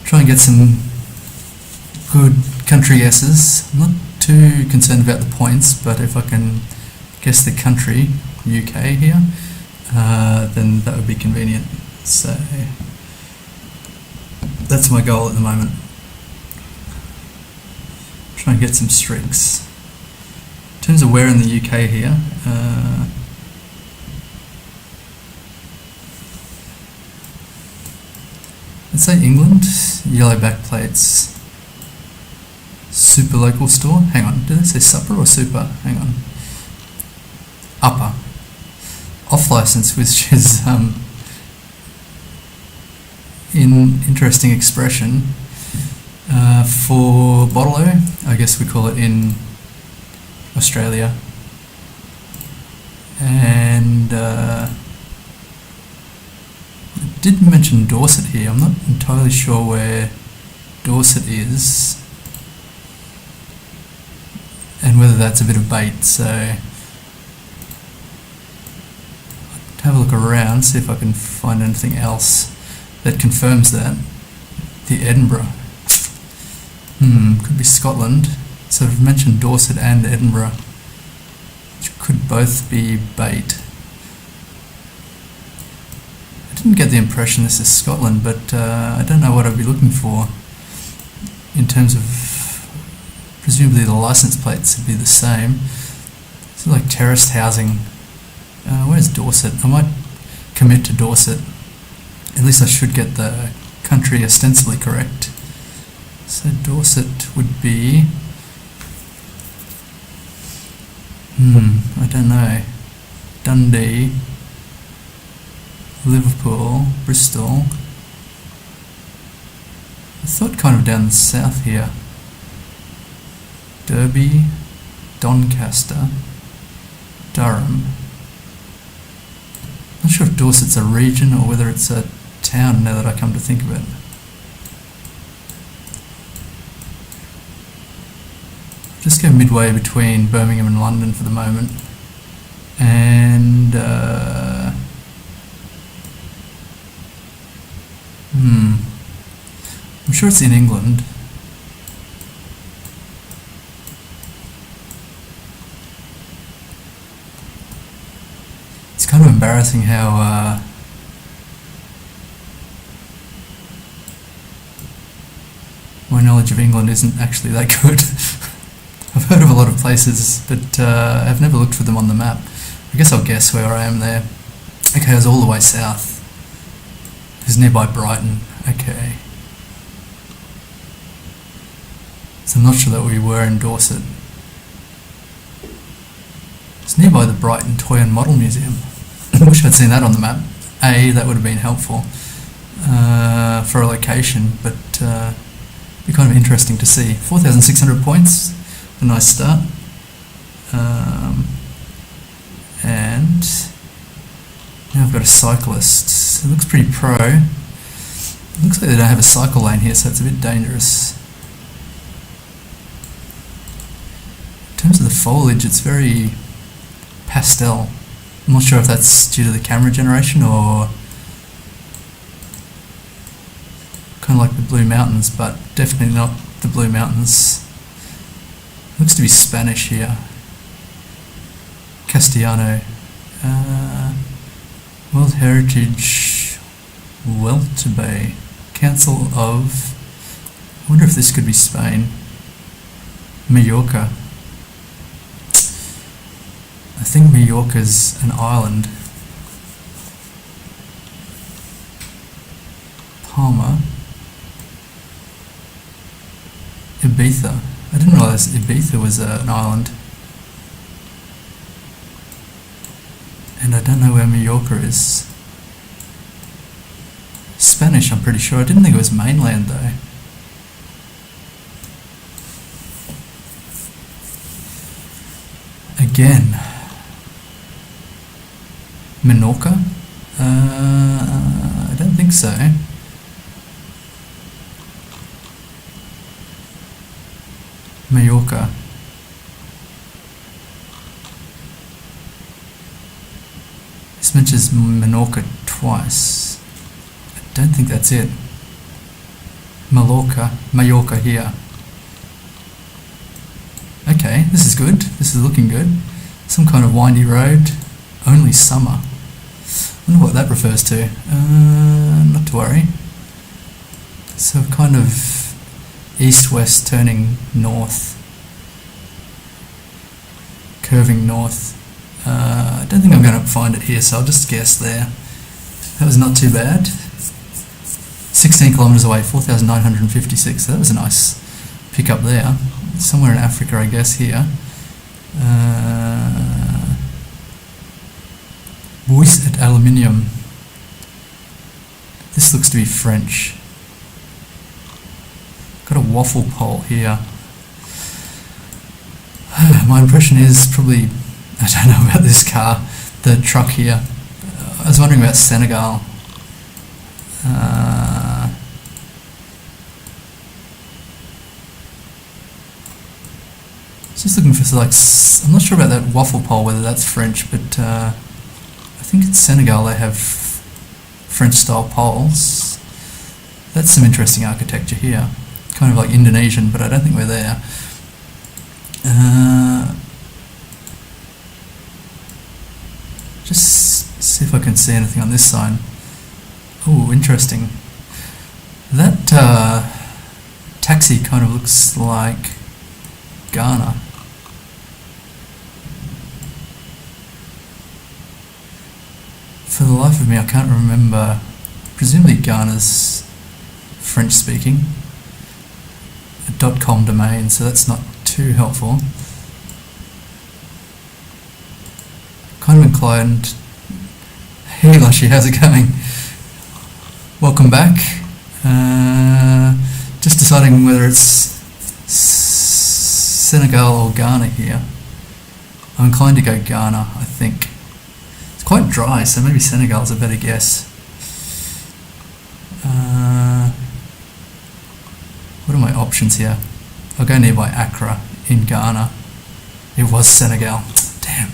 try and get some good country guesses. I'm not too concerned about the points, but if I can guess the country, UK here, then that would be convenient. So that's my goal at the moment. Try and get some streaks. In terms of where in the UK here, let's say England, yellow back plates, super local store. Hang on, did they say supper or super? Hang on. Upper. Off license, which is interesting expression for bottle-o, I guess we call it in Australia. And I did mention Dorset here. I'm not entirely sure where Dorset is and whether that's a bit of bait, so have a look around, see if I can find anything else that confirms that. The Edinburgh. Could be Scotland. So I've mentioned Dorset and Edinburgh, which could both be bait. I didn't get the impression this is Scotland, but I don't know what I'd be looking for in terms of, presumably the license plates would be the same. It's like terraced housing. Where's Dorset? I might commit to Dorset. At least I should get the country ostensibly correct. So Dorset would be... I don't know. Dundee, Liverpool, Bristol. I thought kind of down the south here. Derby, Doncaster, Durham. Not sure if Dorset's a region or whether it's a town now that I come to think of it. Just go midway between Birmingham and London for the moment. And I'm sure it's in England. It's kind of embarrassing how my knowledge of England isn't actually that good. I've heard of a lot of places, but I've never looked for them on the map. I guess I'll guess where I am there. Okay, I was all the way south. It was nearby Brighton. Okay. So I'm not sure that we were in Dorset. It's nearby the Brighton Toy and Model Museum. I wish I'd seen that on the map. That would have been helpful for a location, but it'd be kind of interesting to see. 4,600 points, a nice start. And now I've got a cyclist. It looks pretty pro. It looks like they don't have a cycle lane here, so it's a bit dangerous. In terms of the foliage, it's very pastel. I'm not sure if that's due to the camera generation or kind of like the Blue Mountains, but definitely not the Blue Mountains. Looks to be Spanish here. Castellano. World Heritage Welterbay. Council of... I wonder if this could be Spain. Mallorca. I think Mallorca's an island. Palma. Ibiza. I didn't realise Ibiza was an island. And I don't know where Mallorca is. Spanish, I'm pretty sure. I didn't think it was mainland though. Again. Menorca? I don't think so. Mallorca. This mentions Menorca twice. I don't think that's it. Mallorca here. Okay, this is good. This is looking good. Some kind of windy road. Only summer. I wonder what that refers to. Not to worry. So kind of east-west turning north. Curving north. I don't think I'm going to find it here, so I'll just guess there. That was not too bad. 16 kilometres away, 4,956. So that was a nice pick up there. Somewhere in Africa, I guess, here. Bois et Aluminium. This looks to be French. Got a waffle pole here. My impression is probably, I don't know about this car, the truck here. I was wondering about Senegal. Just looking for like, I'm not sure about that waffle pole, whether that's French, but I think it's Senegal. They have French style poles. That's some interesting architecture here. Kind of like Indonesian, but I don't think we're there. Just see if I can see anything on this sign. Oh, interesting. That taxi kind of looks like Ghana. For the life of me, I can't remember. Presumably Ghana's French speaking. A .com domain, so that's not too helpful. Kind of inclined. Hey Lushy, how's it going? Welcome back. Just deciding whether it's Senegal or Ghana here. I'm inclined to go Ghana, I think. It's quite dry, so maybe Senegal's a better guess. What are my options here? I'll go nearby Accra in Ghana. It was Senegal. Damn.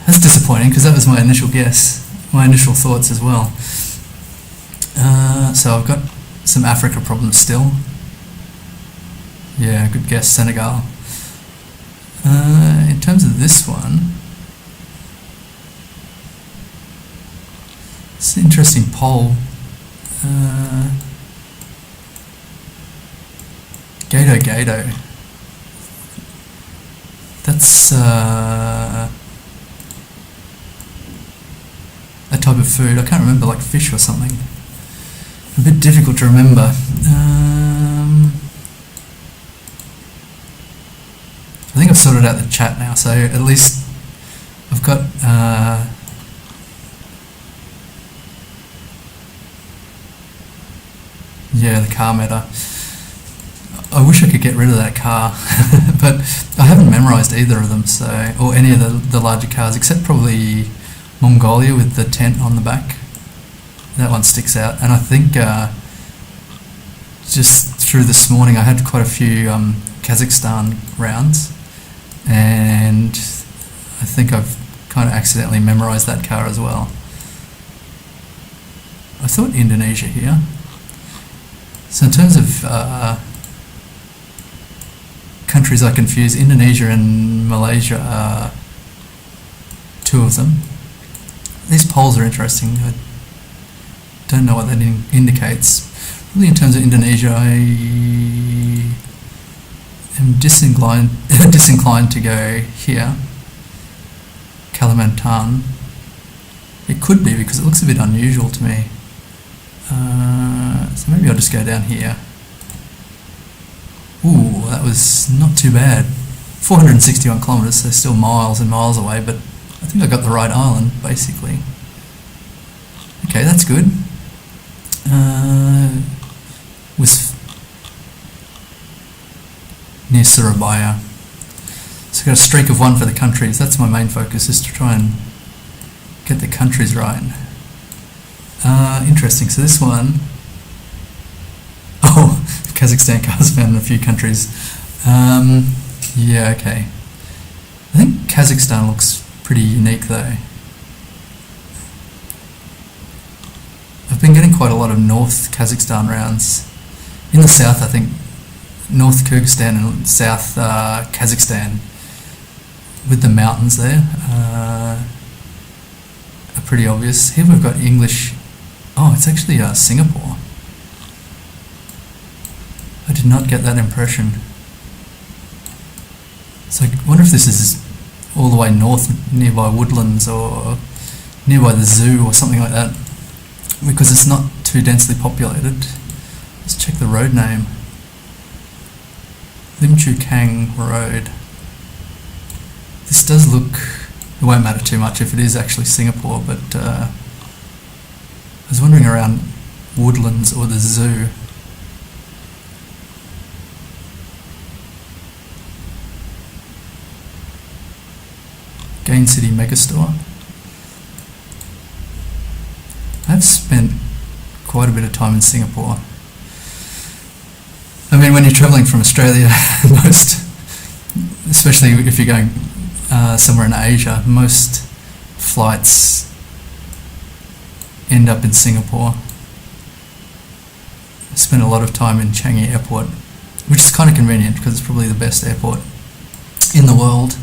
That's disappointing because that was my initial guess, my initial thoughts as well. So I've got some Africa problems still. Yeah, good guess, Senegal. In terms of this one, it's an interesting poll. Gato. That's a type of food. I can't remember, like fish or something. A bit difficult to remember. I think I've sorted out the chat now, so at least I've got yeah, the car meta. I wish I could get rid of that car, but I haven't memorised either of them, so, or any of the larger cars, except probably Mongolia with the tent on the back. That one sticks out, and I think just through this morning I had quite a few Kazakhstan rounds, and I think I've kind of accidentally memorised that car as well. I thought Indonesia here. So in terms of countries I confuse, Indonesia and Malaysia are two of them. These polls are interesting. I don't know what that indicates. Really, in terms of Indonesia, I am disinclined to go here, Kalimantan. It could be because it looks a bit unusual to me. So maybe I'll just go down here. Ooh, that was not too bad. 461 kilometres, so still miles and miles away, but I think I got the right island, basically. Okay, that's good. Was near Surabaya. So I got a streak of one for the countries. That's my main focus, is to try and get the countries right. Interesting. So this one, oh, Kazakhstan cars found in a few countries. Yeah, okay. I think Kazakhstan looks Pretty unique though. I've been getting quite a lot of North Kazakhstan rounds. In the south, I think North Kyrgyzstan and South Kazakhstan, with the mountains there, are pretty obvious. Here we've got English. Oh, it's actually Singapore. I did not get that impression. So I wonder if this is all the way north, nearby woodlands or nearby the zoo or something like that, because it's not too densely populated. Let's check the road name. Lim Chu Kang Road. This does look, it won't matter too much if it is actually Singapore, but I was wondering around woodlands or the zoo. Gain City Megastore. I've spent quite a bit of time in Singapore. I mean, when you're travelling from Australia, especially if you're going somewhere in Asia, most flights end up in Singapore. I spent a lot of time in Changi Airport, which is kind of convenient because it's probably the best airport in the world.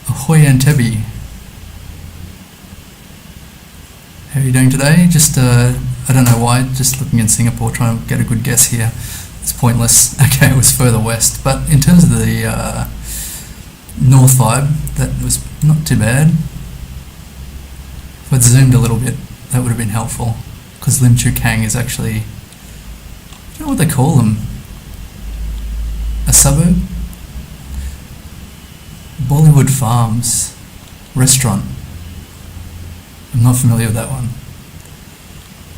Ahoy Entebbe. How are you doing today? Just, I don't know why, just looking in Singapore, trying to get a good guess here. It's pointless. Okay, it was further west. But in terms of the north vibe, that was not too bad. If I'd zoomed a little bit, that would have been helpful. Because Lim Chu Kang is actually, I don't know what they call them. A suburb? Bollywood Farms restaurant. I'm not familiar with that one.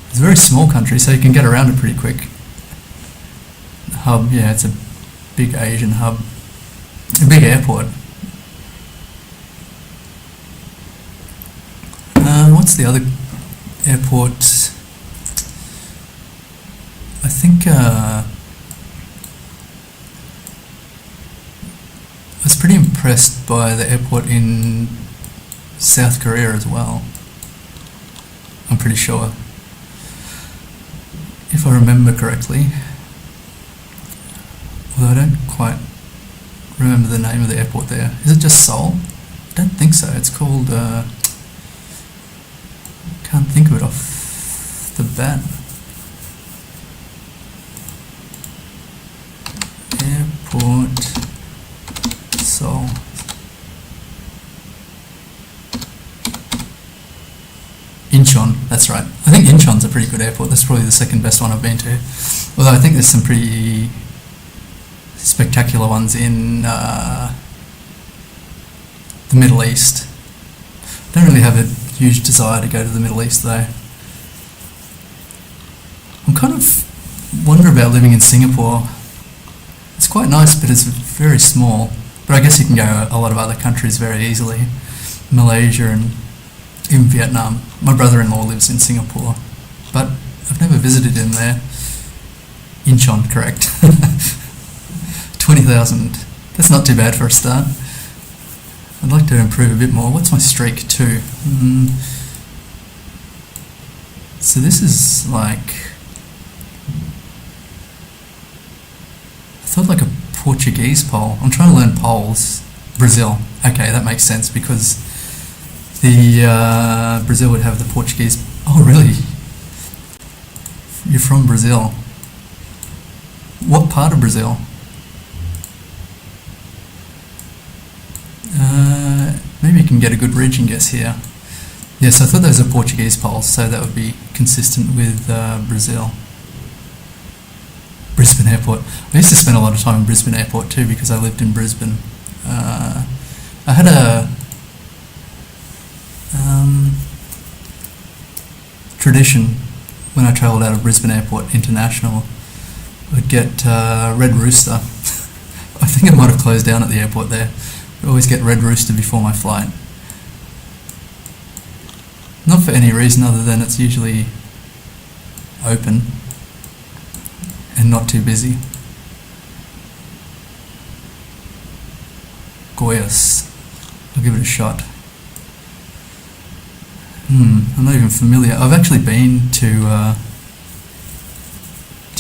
It's a very small country, so you can get around it pretty quick. The hub, yeah, it's a big Asian hub. A big airport. What's the other airport? I think I was pretty impressed by the airport in South Korea as well. I'm pretty sure, if I remember correctly. Although I don't quite remember the name of the airport there. Is it just Seoul? I don't think so. It's called, can't think of it off the bat. Airport Seoul. Incheon, that's right. I think Incheon's a pretty good airport. That's probably the second best one I've been to. Although I think there's some pretty spectacular ones in the Middle East. I don't really have a huge desire to go to the Middle East though. I'm kind of wondering about living in Singapore. It's quite nice, but it's very small. But I guess you can go a lot of other countries very easily. Malaysia and even Vietnam. My brother-in-law lives in Singapore, but I've never visited him there. Incheon, correct. 20,000. That's not too bad for a start. I'd like to improve a bit more. What's my streak? 2. So this is like, I thought like a Portuguese pole. I'm trying to learn poles. Brazil. Okay, that makes sense because the Brazil would have the Portuguese. Oh, really? You're from Brazil. What part of Brazil? Maybe you can get a good region guess here. Yes, I thought those are Portuguese poles, so that would be consistent with Brazil. Brisbane Airport. I used to spend a lot of time in Brisbane Airport too because I lived in Brisbane. I had a tradition when I travelled out of Brisbane Airport International. I'd get Red Rooster. I think it might have closed down at the airport there. I always get Red Rooster before my flight. Not for any reason other than it's usually open and not too busy. Goiás. I'll give it a shot. I'm not even familiar. I've actually been to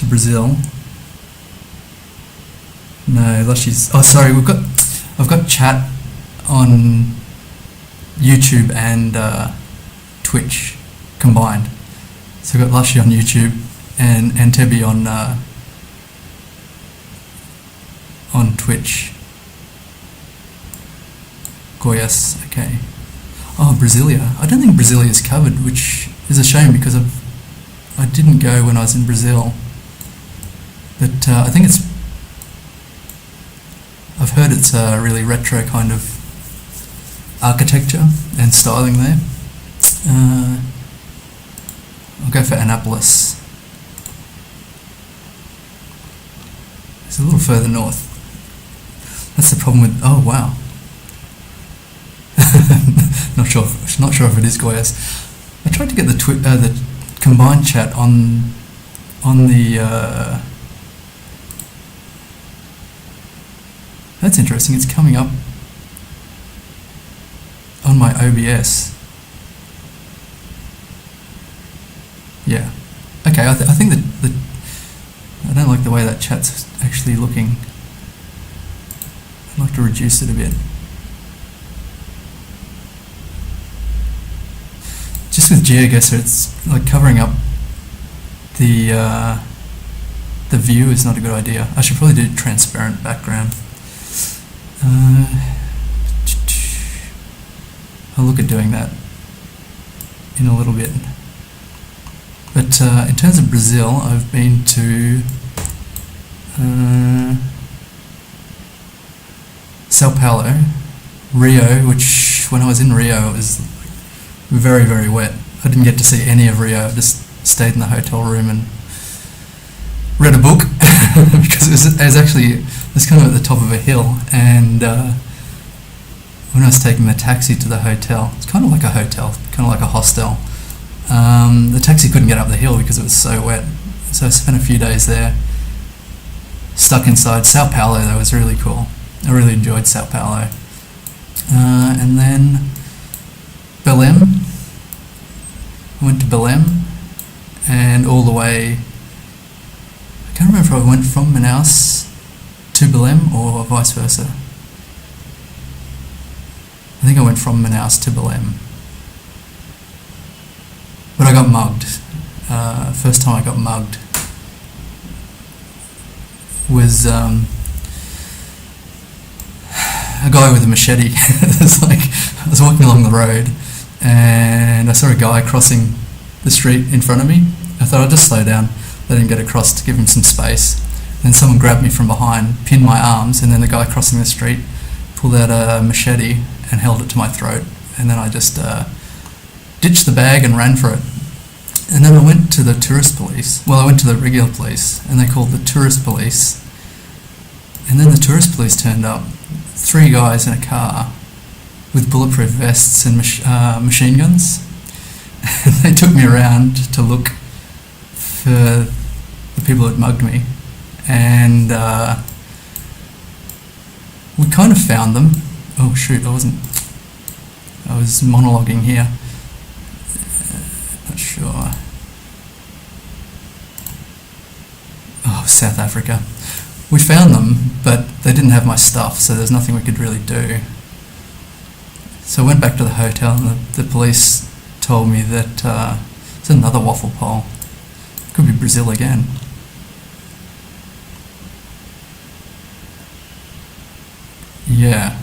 Brazil. No, Lushy's. Oh, sorry. I've got chat on YouTube and Twitch combined. So I've got Lushy on YouTube and Tebby on Twitch. Goiás, okay. Oh, Brasilia. I don't think Brasilia is covered, which is a shame because I didn't go when I was in Brazil. But I think I've heard it's a really retro kind of architecture and styling there. I'll go for Anápolis. It's a little further north. That's the problem with. Oh wow. Not sure if it is Goiás. I tried to get the combined chat on the. That's interesting. It's coming up on my OBS. Yeah. Okay. I think that I don't like the way that chat's actually looking. I'd like to reduce it a bit. Just with GeoGuessr, it's like covering up the view is not a good idea. I should probably do transparent background. I'll look at doing that in a little bit. But in terms of Brazil, I've been to Sao Paulo, Rio, which when I was in Rio it was very, very wet. I didn't get to see any of Rio. I just stayed in the hotel room and read a book because it was actually kind of at the top of a hill, and when I was taking the taxi to the hotel, it's kind of like a hotel, kind of like a hostel. The taxi couldn't get up the hill because it was so wet, so I spent a few days there, stuck inside. Sao Paulo, that was really cool. I really enjoyed Sao Paulo. And then Belém. I went to Belém and all the way. I can't remember if I went from Manaus to Belém or vice versa. I think I went from Manaus to Belém. But I got mugged. First time I got mugged was a guy with a machete. It's like I was walking along the road and I saw a guy crossing the street in front of me. I thought I'd just slow down, let him get across to give him some space. Then someone grabbed me from behind, pinned my arms, and then the guy crossing the street pulled out a machete and held it to my throat. And then I just ditched the bag and ran for it. And then I went to the tourist police. Well, I went to the regular police, and they called the tourist police. And then the tourist police turned up, 3 guys in a car with bulletproof vests and machine guns. And they took me around to look for the people that mugged me. And we kind of found them. Oh shoot, I was monologuing here. Not sure. Oh, South Africa. We found them, but they didn't have my stuff, so there's nothing we could really do. So I went back to the hotel, and the police told me that it's another waffle pole. Could be Brazil again. Yeah.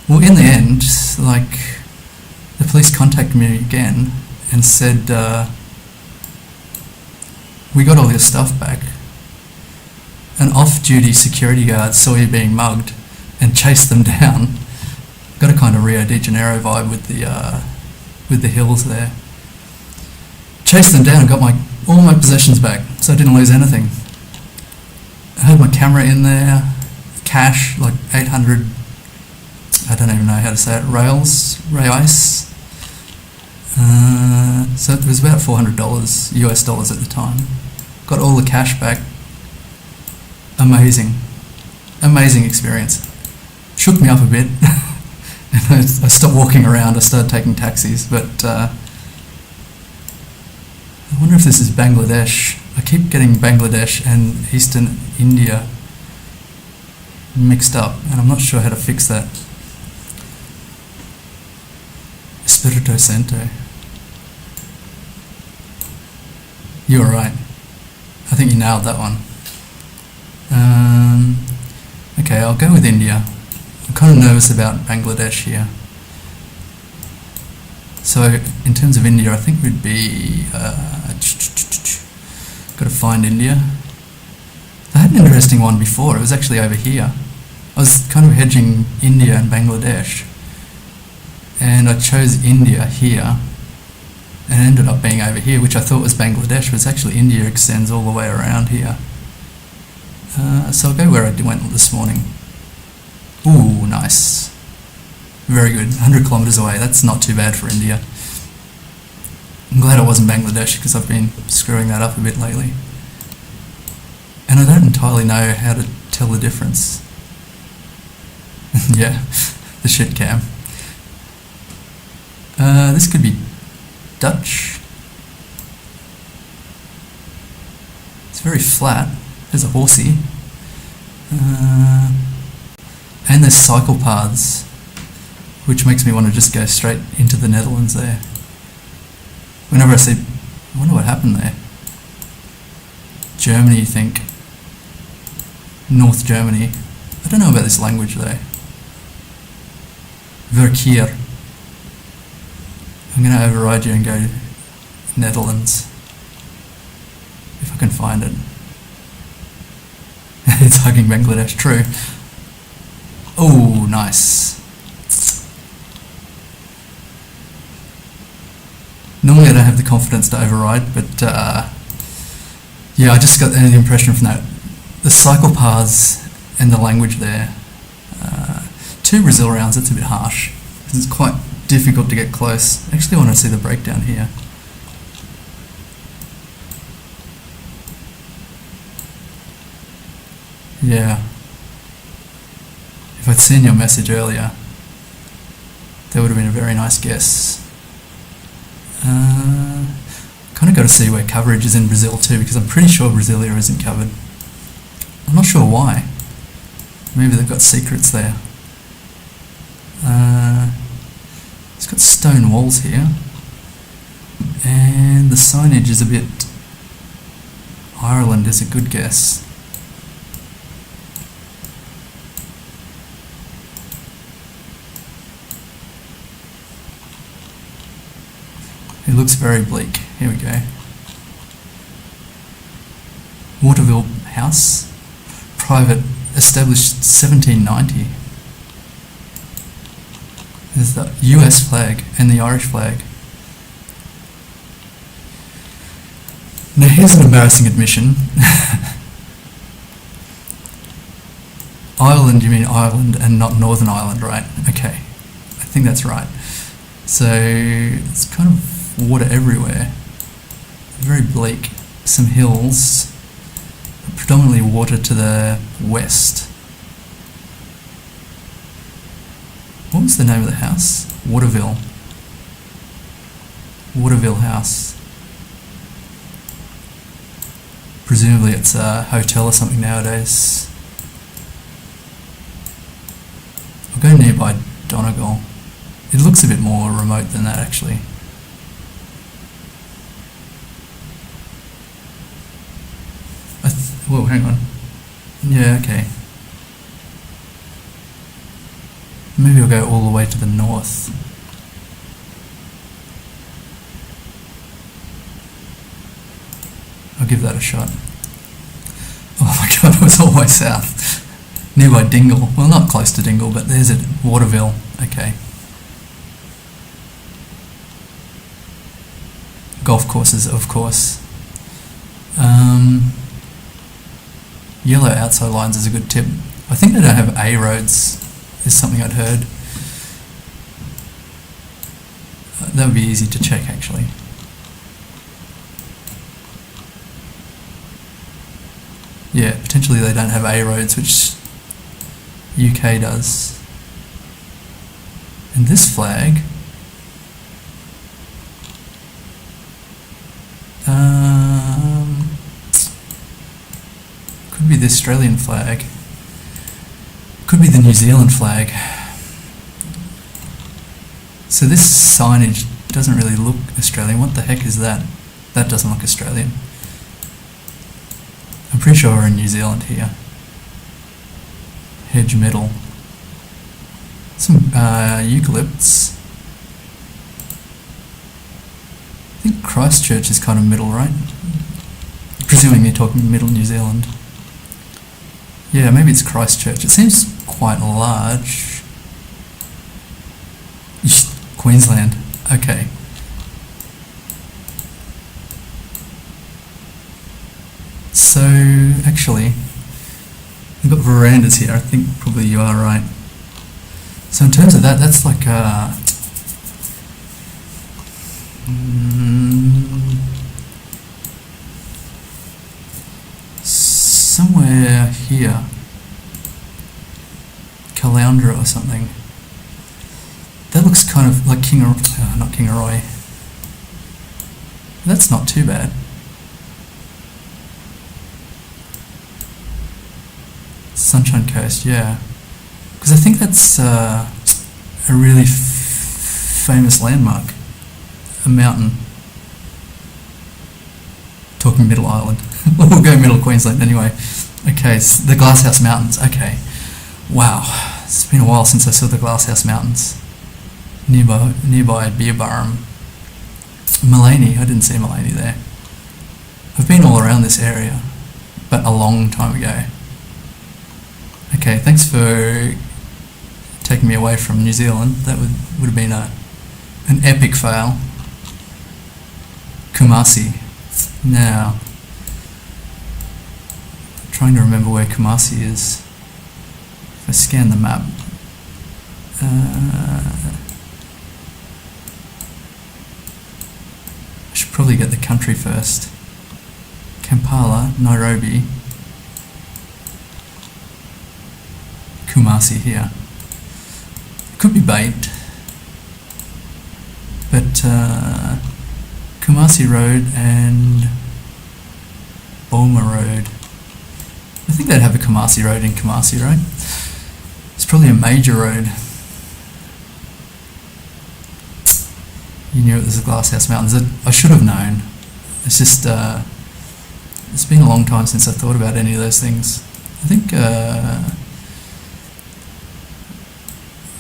Well, in the end, like, the police contacted me again and said, we got all your stuff back. An off-duty security guard saw you being mugged and chased them down. Got a kind of Rio de Janeiro vibe with the hills there. Chased them down and got all my possessions back, so I didn't lose anything. I had my camera in there, cash, like 800, I don't even know how to say it, reais. So it was about $400 US dollars at the time. Got all the cash back. Amazing experience. shook me up a bit. And I stopped walking around, I started taking taxis, but I wonder if this is Bangladesh. I keep getting Bangladesh and Eastern India mixed up, and I'm not sure how to fix that. Espirito Santo. You were right. I think you nailed that one. Okay, I'll go with India. I'm kind of nervous about Bangladesh here. So, in terms of India, I think we'd be... got to find India. I had an interesting one before. It was actually over here. I was kind of hedging India and Bangladesh. And I chose India here. And it ended up being over here, which I thought was Bangladesh, but it's actually India extends all the way around here. So I'll go where I went this morning. Ooh, nice. Very good. 100 kilometres away. That's not too bad for India. I'm glad it wasn't Bangladesh because I've been screwing that up a bit lately. And I don't entirely know how to tell the difference. Yeah, the shit cam. This could be Dutch. It's very flat. There's a horsey. And there's cycle paths, which makes me want to just go straight into the Netherlands there. Whenever I see... I wonder what happened there. Germany, you think. North Germany. I don't know about this language though. Verkeer. I'm going to override you and go Netherlands. If I can find it. It's hugging Bangladesh, true. Oh, nice. Normally I don't have the confidence to override, but yeah, I just got the impression from that. The cycle paths and the language there. 2 Brazil rounds, that's a bit harsh. It's quite difficult to get close. Actually, I want to see the breakdown here. Yeah. If I'd seen your message earlier, that would have been a very nice guess. Kind of got to see where coverage is in Brazil too, because I'm pretty sure Brasilia isn't covered. I'm not sure why. Maybe they've got secrets there. It's got stone walls here, and the signage is a bit... Ireland is a good guess. It looks very bleak. Here we go. Waterville House, private, established 1790. There's the US flag and the Irish flag. Now here's an embarrassing admission. Ireland, you mean Ireland and not Northern Ireland, right? Okay, I think that's right. So it's kind of water everywhere. Very bleak. Some hills. Predominantly water to the west. What was the name of the house? Waterville. Waterville House. Presumably it's a hotel or something nowadays. I'll go nearby Donegal. It looks a bit more remote than that actually. Whoa, hang on. Yeah, okay. Maybe I'll go all the way to the north. I'll give that a shot. Oh my god, it was all the way south. Nearby Dingle. Well, not close to Dingle, but there's it. Waterville. Okay. Golf courses, of course. Yellow outside lines is a good tip. I think they don't have A roads, is something I'd heard. That would be easy to check actually. Yeah, potentially they don't have A roads, which UK does. And this flag, could be the Australian flag, could be the New Zealand flag. So this signage doesn't really look Australian. What the heck is that? That doesn't look Australian. I'm pretty sure we're in New Zealand here. Hedge middle. Some eucalypts. I think Christchurch is kind of middle, right? Presuming you're talking middle New Zealand. Yeah, maybe it's Christchurch. It seems quite large. Queensland. Okay. So, actually, we've got verandas here. I think probably you are right. So in terms of that, that's like somewhere here, Caloundra or something. That looks kind of like not Kingaroy. That's not too bad. Sunshine Coast, yeah. Because I think that's a really famous landmark. A mountain. Talking Middle Island. We'll go Middle Queensland anyway. Okay, so the Glasshouse Mountains. Okay. Wow. It's been a while since I saw the Glasshouse Mountains. Nearby Beerburrum. Mullaney. I didn't see Mullaney there. I've been all around this area, but a long time ago. Okay, thanks for taking me away from New Zealand. That would have been an epic fail. Kumasi. Now, I'm trying to remember where Kumasi is. If I scan the map, I should probably get the country first. Kampala, Nairobi, Kumasi here. It could be bait, but Kumasi Road and Boma Road. I think they'd have a Kumasi Road in Kumasi, right? It's probably a major road. You knew it was the Glasshouse Mountains. I should have known. It's just, it's been a long time since I thought about any of those things. I think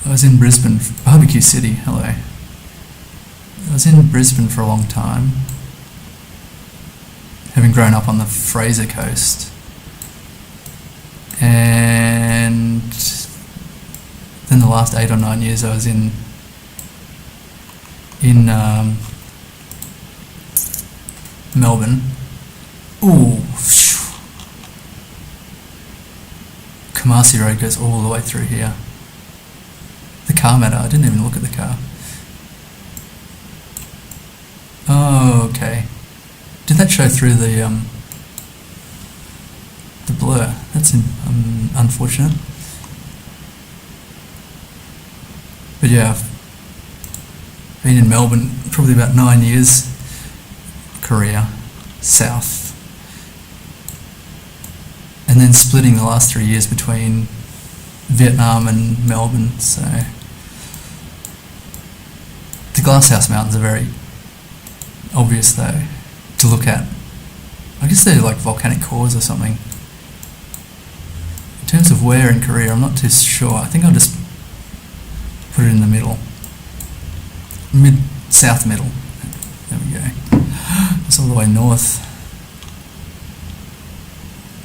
I was in Brisbane, Barbecue City, hello. I was in Brisbane for a long time, having grown up on the Fraser Coast. And then the last 8 or 9 years I was in Melbourne. Ooh, Kumasi Road goes all the way through here. The car matter, I didn't even look at the car. Oh, okay. Did that show through the blur? That's unfortunate. But yeah, I've been in Melbourne probably about 9 years. Korea, south. And then splitting the last 3 years between Vietnam and Melbourne, so the Glasshouse Mountains are very obvious though to look at. I guess they're like volcanic cores or something. In terms of where in Korea, I'm not too sure. I think I'll just put it in the middle. South middle. There we go. It's all the way north.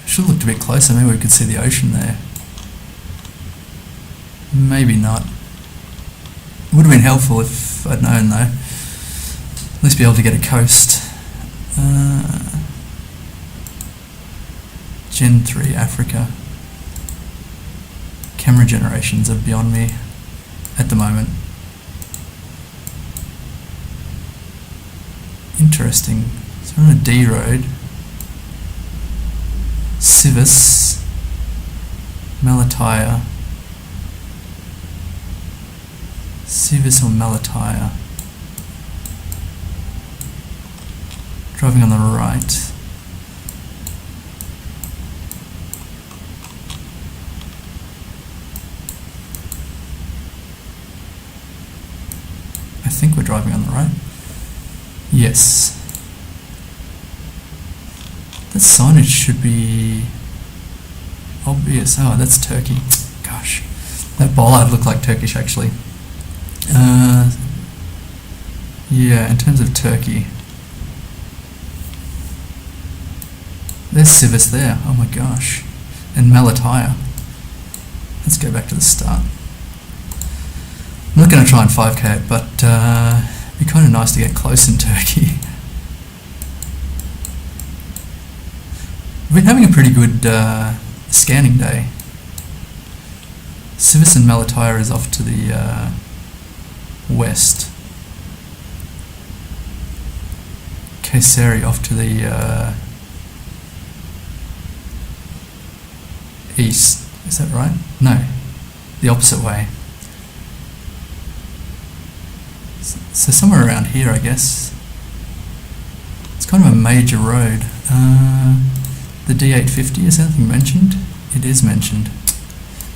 Should have looked a bit closer, maybe we could see the ocean there. Maybe not. Would have been helpful if I'd known though. At least be able to get a coast. Gen 3 Africa. Camera generations are beyond me at the moment. Interesting. So we're on a D road. Civis, Malatya, Sivas or Malatya. Driving on the right. I think we're driving on the right. Yes. That signage should be obvious. Oh, that's Turkey. Gosh. That bollard looked like Turkish actually. Yeah, in terms of Turkey. There's Sivas there. Oh my gosh. And Malatya. Let's go back to the start. I'm not going to try and 5k it, but it'd be kind of nice to get close in Turkey. We've been having a pretty good scanning day. Sivas and Malatya is off to the west. Kayseri off to the east. Is that right? No, the opposite way. So somewhere around here, I guess. It's kind of a major road. The D850, is anything mentioned? It is mentioned.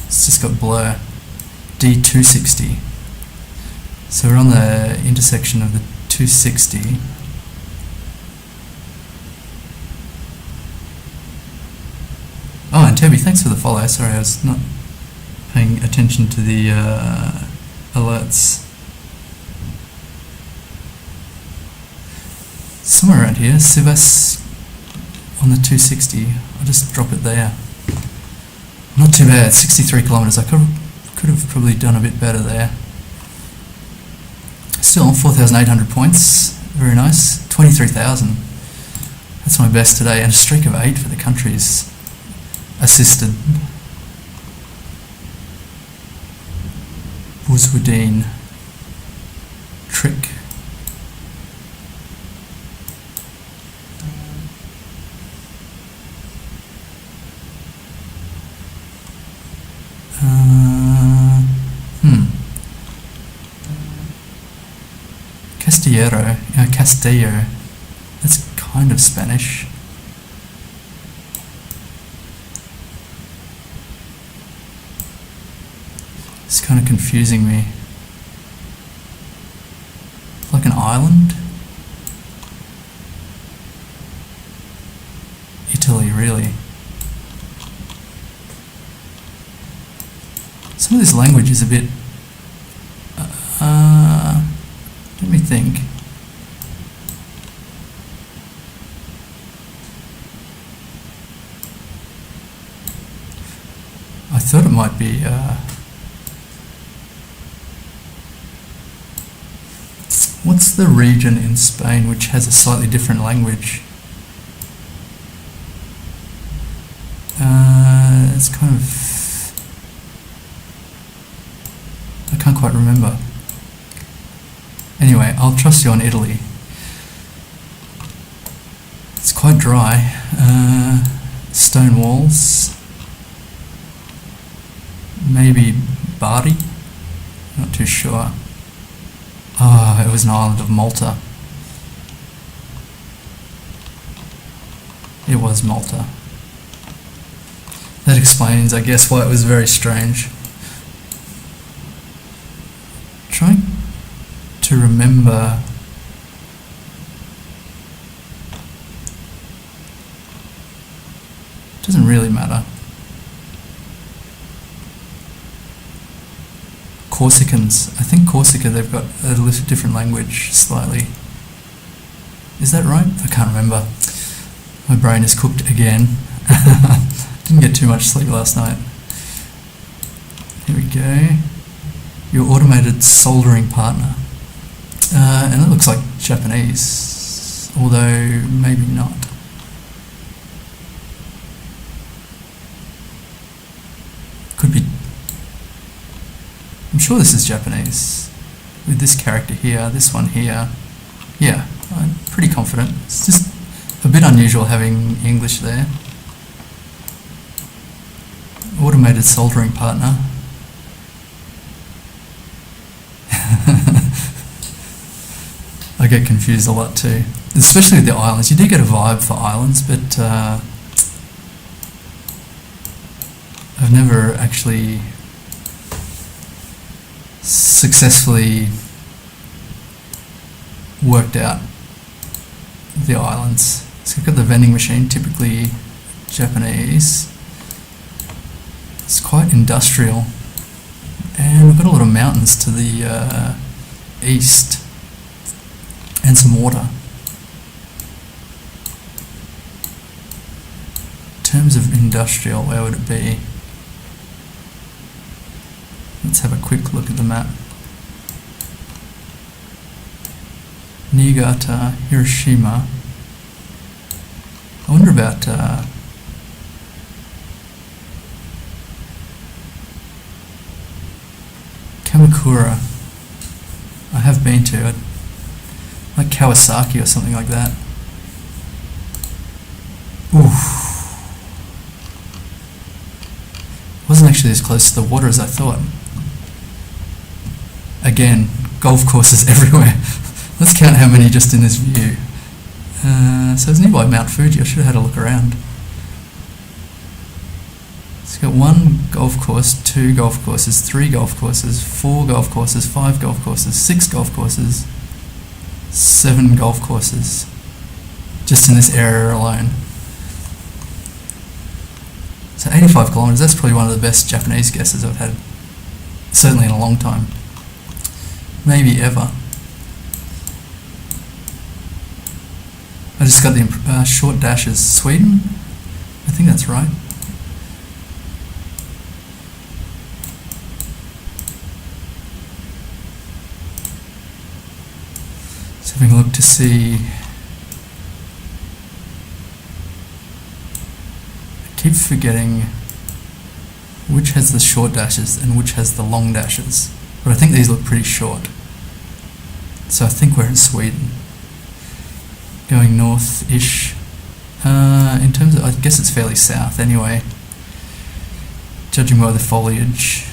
It's just got blur. D260. So we're on the intersection of the 260. Oh, and Toby, thanks for the follow. Sorry, I was not paying attention to the alerts. Somewhere around here, Sivas on the 260. I'll just drop it there. Not too bad, 63 kilometres. I could have probably done a bit better there. Still, 4,800 points. Very nice. 23,000. That's my best today, and a streak of 8 for the countries assisted. Buzwudeen. Trick. Castillo. That's kind of Spanish. It's kind of confusing me. Like an island? Italy, really. Some of this language is a bit... let me think. I thought it might be... what's the region in Spain which has a slightly different language? It's kind of... I can't quite remember. Anyway, I'll trust you on Italy. It's quite dry. Stone walls. Maybe Bari? Not too sure. Oh, it was an island of Malta. It was Malta. That explains, I guess, why it was very strange. Trying to remember... Doesn't really matter. Corsicans. I think Corsica, they've got a little different language, slightly. Is that right? I can't remember. My brain is cooked again. Didn't get too much sleep last night. Here we go. Your automated soldering partner. And it looks like Japanese, although maybe not. Could be. I'm sure this is Japanese. With this character here, this one here. Yeah, I'm pretty confident. It's just a bit unusual having English there. Automated soldering partner. I get confused a lot too, especially with the islands. You do get a vibe for islands, but I've never actually successfully worked out the islands. So we've got the vending machine, typically Japanese. It's quite industrial, and we've got a lot of mountains to the east and some water. In terms of industrial, where would it be? Let's have a quick look at the map. Niigata, Hiroshima. I wonder about Kamakura. I have been to it. Like Kawasaki or something like that. Oof. Wasn't actually as close to the water as I thought. Again, golf courses everywhere. Let's count how many just in this view. So it's nearby Mount Fuji. I should have had a look around. It's got 1 golf course, 2 golf courses, 3 golf courses, 4 golf courses, 5 golf courses, 6 golf courses, 7 golf courses, just in this area alone. So 85 kilometers, that's probably one of the best Japanese guesses I've had, certainly in a long time. Maybe ever. I just got the short dashes. Sweden? I think that's right. So having a look to see. I keep forgetting which has the short dashes and which has the long dashes. But I think these look pretty short. So I think we're in Sweden. Going north-ish. In terms of, I guess it's fairly south anyway. Judging by the foliage.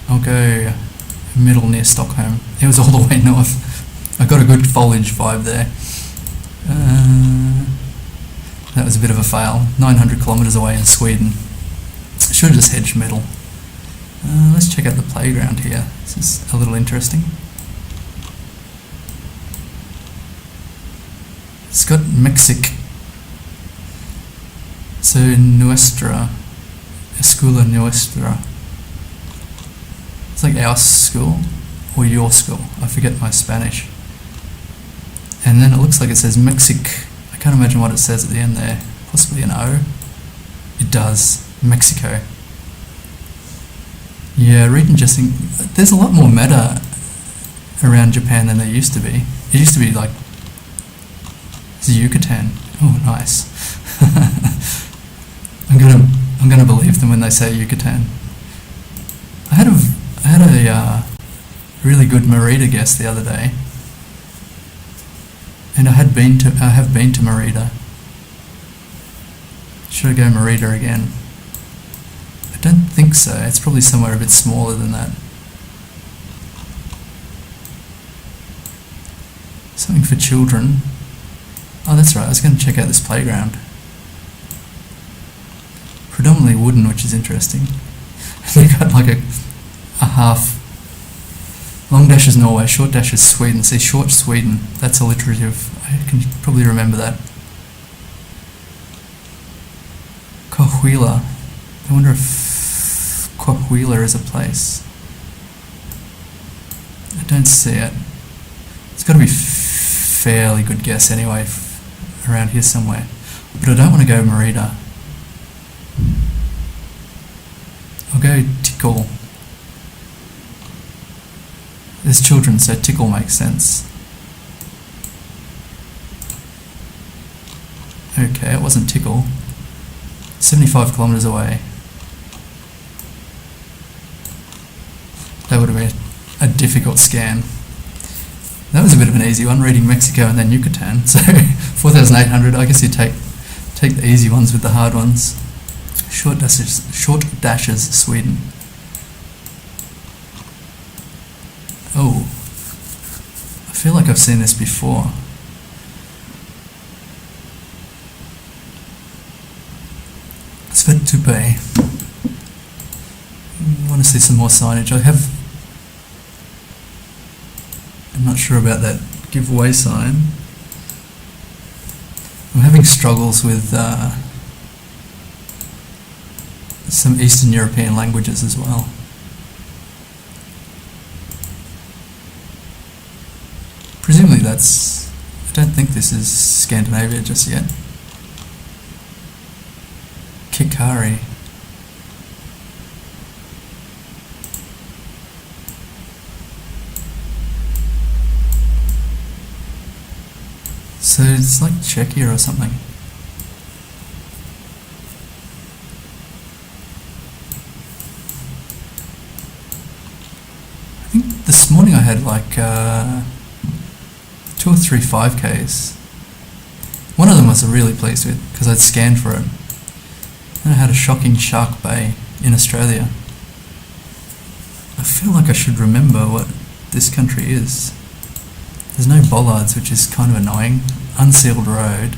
I'll go middle near Stockholm. It was all the way north. I got a good foliage vibe there. That was a bit of a fail. 900 kilometers away in Sweden. Should have just hedged middle. Let's check out the playground here. This is a little interesting. It's got Mexic. So Nuestra, Escuela Nuestra. It's like our school or your school. I forget my Spanish. And then it looks like it says Mexic. I can't imagine what it says at the end there. Possibly an O. It does. Mexico. Yeah, reading just think there's a lot more meta around Japan than there used to be. It used to be like Yucatan. Oh, nice. I'm gonna believe them when they say Yucatan. I had a really good Merida guess the other day, and I have been to Merida. Should I go Merida again? I don't think so. It's probably somewhere a bit smaller than that. Something for children. Oh, that's right. I was going to check out this playground. Predominantly wooden, which is interesting. They've got like a half. Long dash is Norway, short dash is Sweden. See, short Sweden. That's alliterative. I can probably remember that. Coahuila. I wonder if Coahuila is a place. I don't see it. It's got to be fairly good guess anyway, around here somewhere. But I don't want to go Merida. I'll go Tickle. There's children, so Tickle makes sense. Okay, it wasn't Tickle. 75 kilometers away. That would have been a difficult scan. That was a bit of an easy one, reading Mexico and then Yucatan. So 4,800, I guess you take the easy ones with the hard ones. Short dashes, Sweden. Oh, I feel like I've seen this before. Svettupe. I want to see some more signage. I'm not sure about that giveaway sign. I'm having struggles with some Eastern European languages as well. Presumably I don't think this is Scandinavia just yet. Kikari. So it's like Czechia or something. I think this morning I had like 2 or 3 5Ks. One of them I was really pleased with because I'd scanned for it. Then I had a shocking Shark Bay in Australia. I feel like I should remember what this country is. There's no bollards, which is kind of annoying. Unsealed road.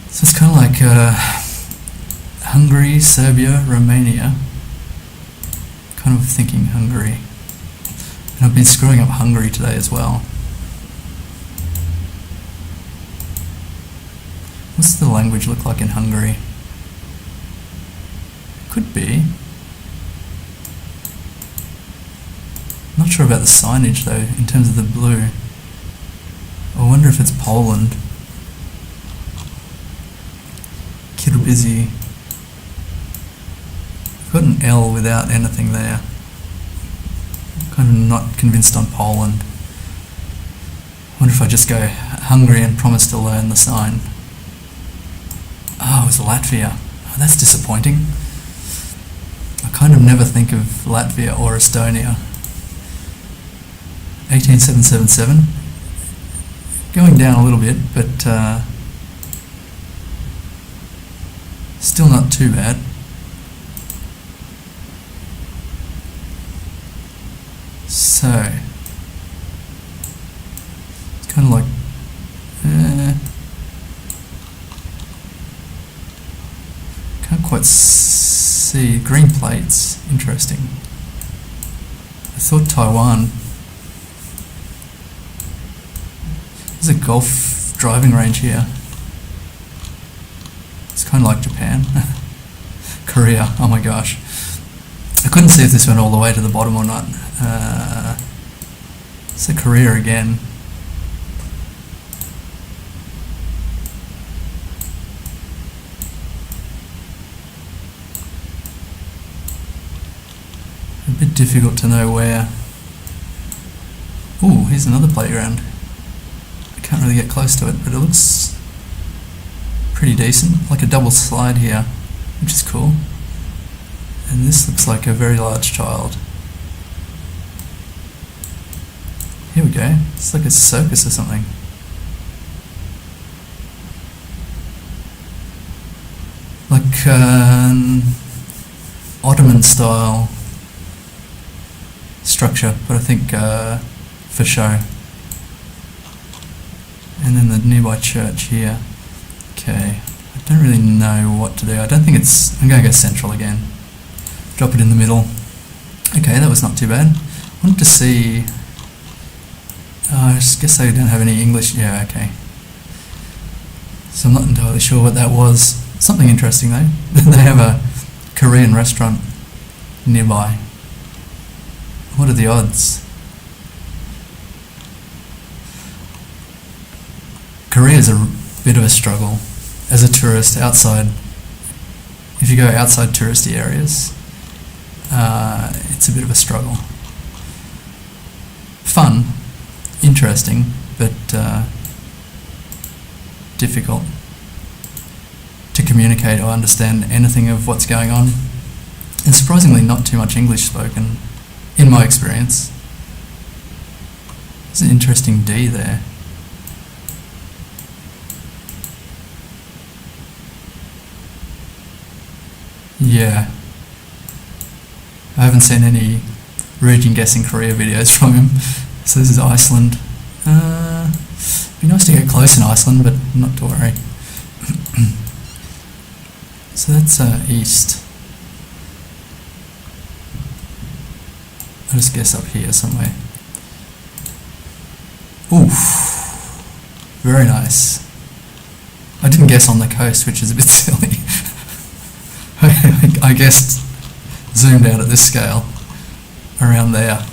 So it's kind of like Hungary, Serbia, Romania. Kind of thinking Hungary. And I've been screwing up Hungary today as well. What's the language look like in Hungary? Could be. Not sure about the signage though, in terms of the blue. I wonder if it's Poland. Kirbizi. I've got an L without anything there. I'm kind of not convinced on Poland. I wonder if I just go Hungary and promise to learn the sign. Oh, it was Latvia. Oh, that's disappointing. I kind of never think of Latvia or Estonia. 18777. Going down a little bit, but still not too bad. So, it's kind of like can't quite see green plates. Interesting. I thought Taiwan. There's a golf driving range here. It's kind of like Japan. Korea, oh my gosh. I couldn't see if this went all the way to the bottom or not. So Korea again. A bit difficult to know where. Ooh, here's another playground. I can't really get close to it, but it looks pretty decent. Like a double slide here, which is cool. And this looks like a very large child. Here we go. It's like a circus or something. Like Ottoman style structure, but I think for show. And then the nearby church here. Okay, I don't really know what to do. I don't think it's... I'm going to go central again. Drop it in the middle. Okay, that was not too bad. I wanted to see... I guess they don't have any English. Yeah, okay. So I'm not entirely sure what that was. Something interesting though. They have a Korean restaurant nearby. What are the odds? Korea is a bit of a struggle as a tourist outside. If you go outside touristy areas, it's a bit of a struggle. Fun, interesting, but difficult to communicate or understand anything of what's going on. And surprisingly not too much English spoken, in my experience. There's an interesting D there. Yeah. I haven't seen any region guessing Korea videos from him, So this is Iceland. Be nice to get close in Iceland, but not to worry. So that's east. I'll just guess up here somewhere. Oof, very nice. I didn't guess on the coast, which is a bit silly. I guessed zoomed out at this scale, around there.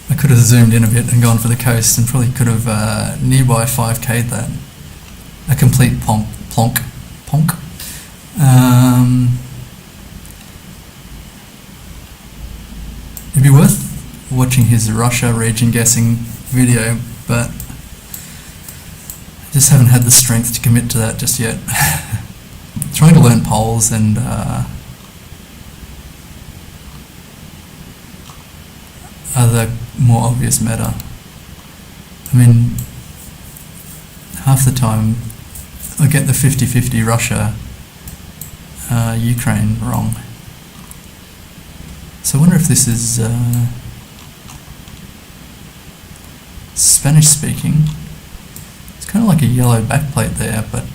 I could have zoomed in a bit and gone for the coast, and probably could have nearby 5k'd that. A complete plonk. It'd be worth watching his Russia region guessing video, but I just haven't had the strength to commit to that just yet. Trying to learn poles and other more obvious meta. I mean, half the time I get the 50-50 Russia Ukraine wrong. So I wonder if this is Spanish speaking. It's kind of like a yellow backplate there, but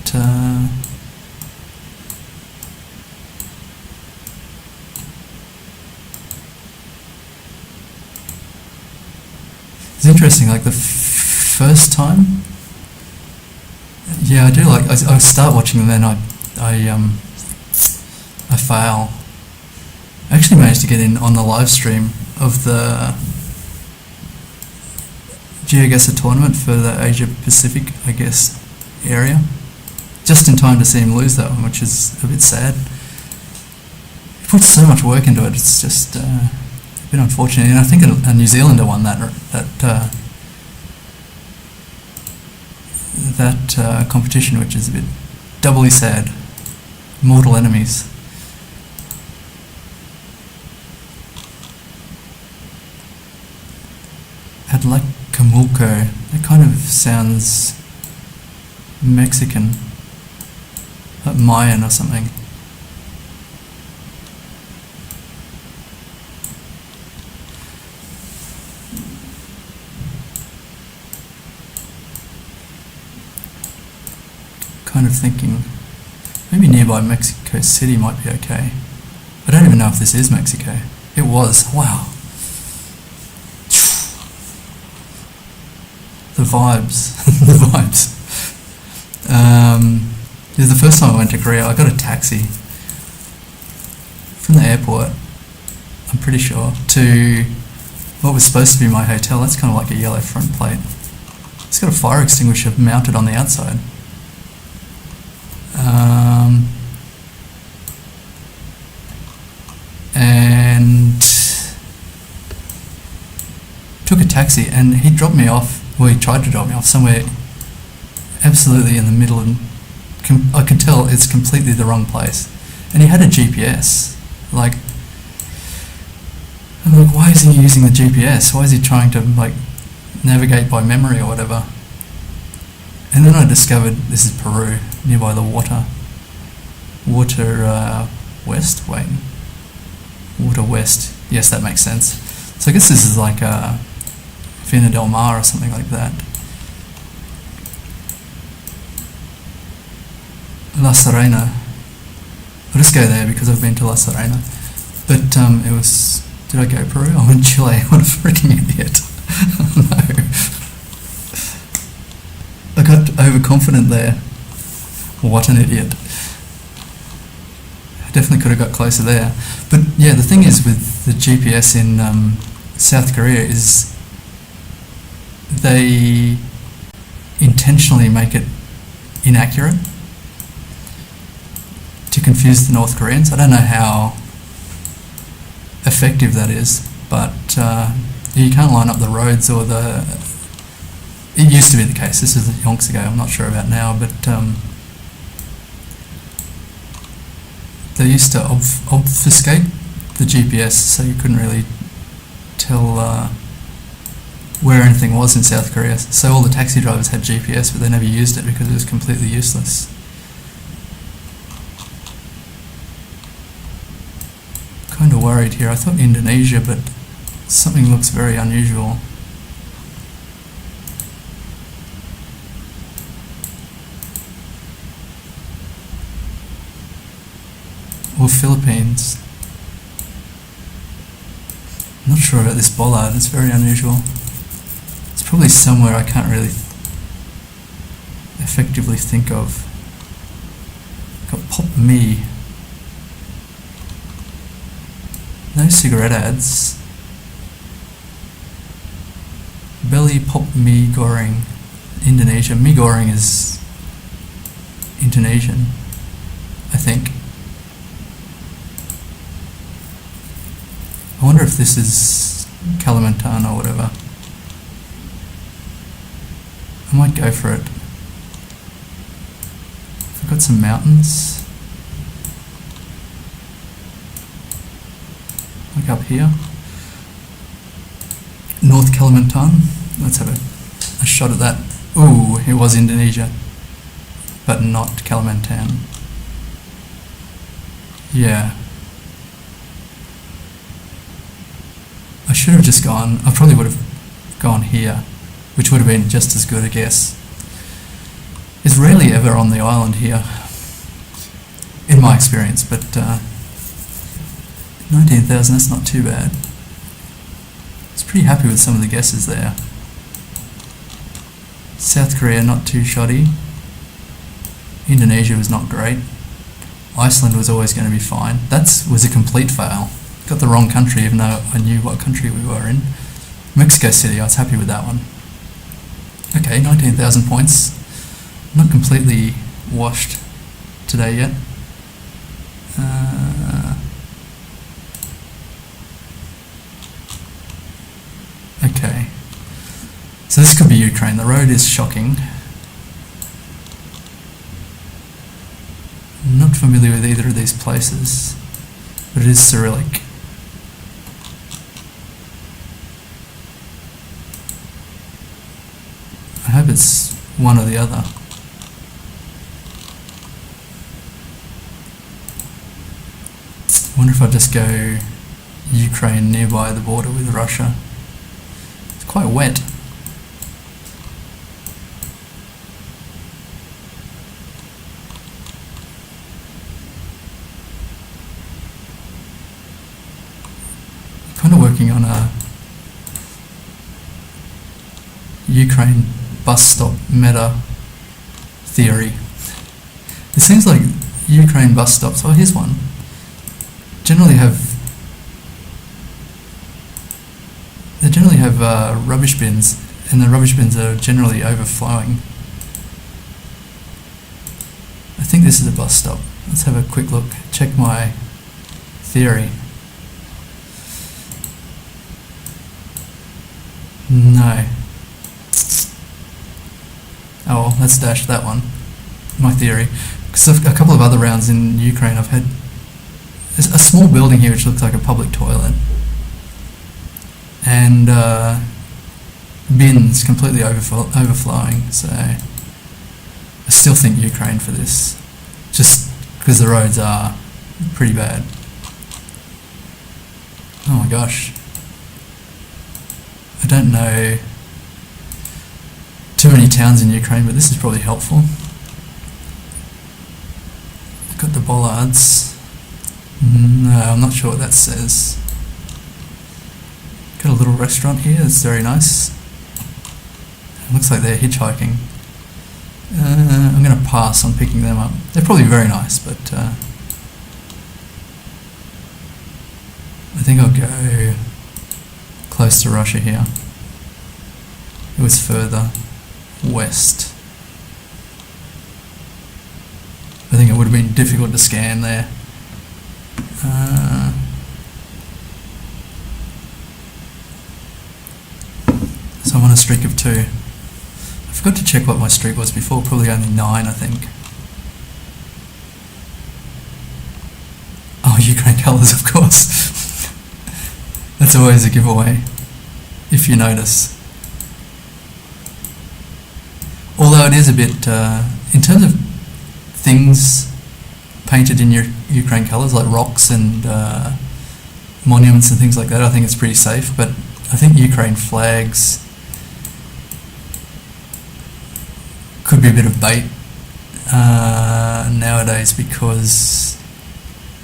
it's interesting, like the first time, yeah, I do like, I start watching and then I fail. I actually managed to get in on the live stream of the GeoGuessr tournament for the Asia Pacific, I guess, area, just in time to see him lose that one, which is a bit sad. He puts so much work into it, it's just a bit unfortunate. And I think a New Zealander won that competition, which is a bit doubly sad. Mortal enemies. Atlacamulco. That kind of sounds Mexican, like Mayan or something. Kind of thinking maybe nearby Mexico City might be okay. I don't even know if this is Mexico. It was. Wow. The vibes. The vibes. Yeah, the first time I went to Korea, I got a taxi from the airport, I'm pretty sure, to what was supposed to be my hotel. That's kind of like a yellow front plate. It's got a fire extinguisher mounted on the outside. And took a taxi, and he dropped me off. Well, he tried to drop me off somewhere absolutely in the middle, and I could tell it's completely the wrong place. And he had a GPS. Like, I'm like, why is he using the GPS? Why is he trying to like navigate by memory or whatever? And then I discovered this is Peru, nearby the water west. Wait, water west. Yes, that makes sense. So I guess this is like Vina del Mar or something like that. La Serena. I'll just go there because I've been to La Serena. But it was... Did I go Peru? I went Chile. What a freaking idiot. No. I got overconfident there. What an idiot. I definitely could have got closer there. But yeah, the thing is with the GPS in South Korea is they intentionally make it inaccurate to confuse the North Koreans. I don't know how effective that is, but you can't line up the roads or the... It used to be the case. This is yonks ago. I'm not sure about now, but they used to obfuscate the GPS so you couldn't really tell where anything was in South Korea. So all the taxi drivers had GPS, but they never used it because it was completely useless. Kind of worried here. I thought Indonesia, but something looks very unusual. or Philippines. I'm not sure about this bollard, it's very unusual. It's probably somewhere I can't really effectively think of. Got Pop Me. No cigarette ads. Belly Pop Me Goreng. Indonesia. Mie goreng is Indonesian, I think. I wonder if this is Kalimantan or whatever. I might go for it. I've got some mountains. Like up here. North Kalimantan. Let's have a shot at that. Ooh, it was Indonesia, but not Kalimantan. Yeah. I should have just gone, I probably would have gone here, which would have been just as good a guess. It's rarely ever on the island here, in my experience, but 19,000, that's not too bad. I was pretty happy with some of the guesses there. South Korea, not too shoddy. Indonesia was not great. Iceland was always going to be fine. That was a complete fail. Got the wrong country even though I knew what country we were in. Mexico City, I was happy with that one. Okay, 19,000 points. Not completely washed today yet. Okay. So this could be Ukraine. The road is shocking. I'm not familiar with either of these places, but it is Cyrillic. I hope it's one or the other. I wonder if I just go Ukraine nearby the border with Russia. It's quite wet. Kind of working on a Ukraine bus stop meta theory. It seems like Ukraine bus stops, oh here's one, generally have rubbish bins, and the rubbish bins are generally overflowing. I think this is a bus stop. Let's have a quick look, check my theory. No. Oh well, let's dash that one. My theory. Because a couple of other rounds in Ukraine I've had a small building here which looks like a public toilet. And bins completely overflowing, so I still think Ukraine for this. Just because the roads are pretty bad. Oh my gosh. I don't know too many towns in Ukraine, but this is probably helpful. I've got the bollards. No, I'm not sure what that says. Got a little restaurant here, it's very nice. It looks like they're hitchhiking. I'm going to pass on picking them up. They're probably very nice, but I think I'll go close to Russia here. It was further west. I think it would have been difficult to scan there. So I'm on a streak of 2. I forgot to check what my streak was before, probably only 9 I think. Oh, Ukraine colours of course. That's always a giveaway, if you notice. Although it is a bit, in terms of things painted in your Ukraine colours, like rocks and monuments and things like that, I think it's pretty safe, but I think Ukraine flags could be a bit of bait nowadays, because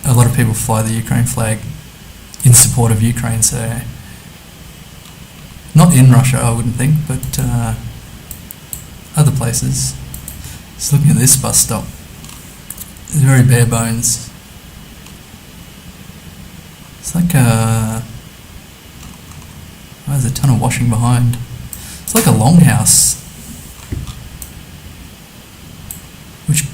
a lot of people fly the Ukraine flag in support of Ukraine, so not in Russia, I wouldn't think, but other places. Just looking at this bus stop, it's very bare bones. It's like there's a ton of washing behind. It's like a longhouse. Which,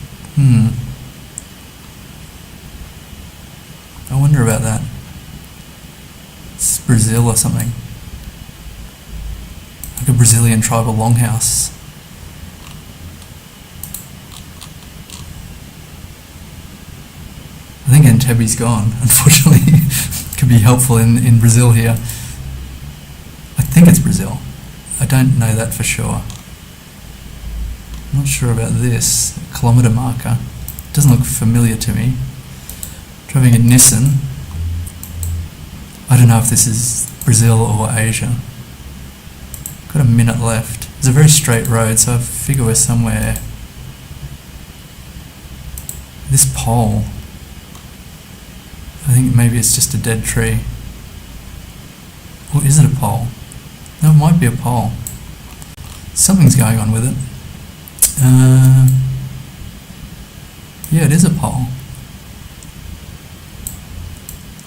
I wonder about that. It's Brazil or something. Like a Brazilian tribal longhouse. I think Entebbe's gone, unfortunately. Could be helpful in Brazil here. I think it's Brazil. I don't know that for sure. I'm not sure about this kilometre marker. It doesn't look familiar to me. Driving a Nissan. I don't know if this is Brazil or Asia. Got a minute left. It's a very straight road, so I figure we're somewhere. This pole. I think maybe it's just a dead tree. Or is it a pole? No, it might be a pole. Something's going on with it. Yeah, it is a pole.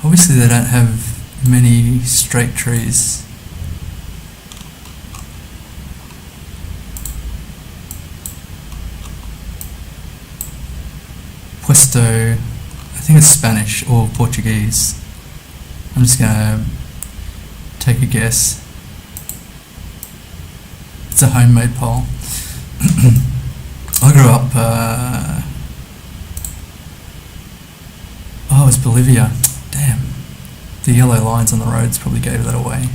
Obviously they don't have many straight trees. Puesto, I think it's Spanish or Portuguese. I'm just gonna take a guess. It's a homemade pole. I grew up, oh, it's Bolivia. Damn. The yellow lines on the roads probably gave that away.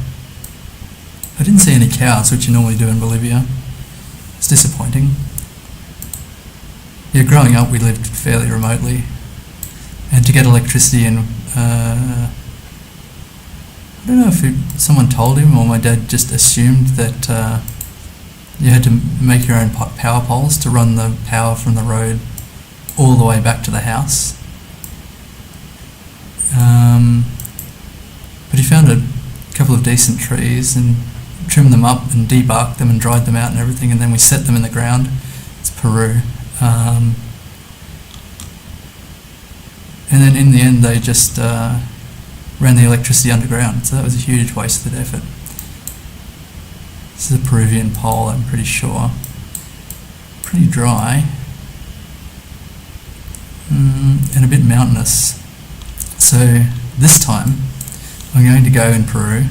I didn't see any cows, which you normally do in Bolivia. It's disappointing. Yeah, growing up we lived fairly remotely. And to get electricity in, I don't know if someone told him or my dad just assumed that you had to make your own power poles to run the power from the road all the way back to the house. But he found a couple of decent trees and trimmed them up and debarked them and dried them out and everything, and then we set them in the ground. It's Peru. And then in the end they just ran the electricity underground, so that was a huge wasted effort. This is a Peruvian pole, I'm pretty sure. Pretty dry. And a bit mountainous. So this time I'm going to go in Peru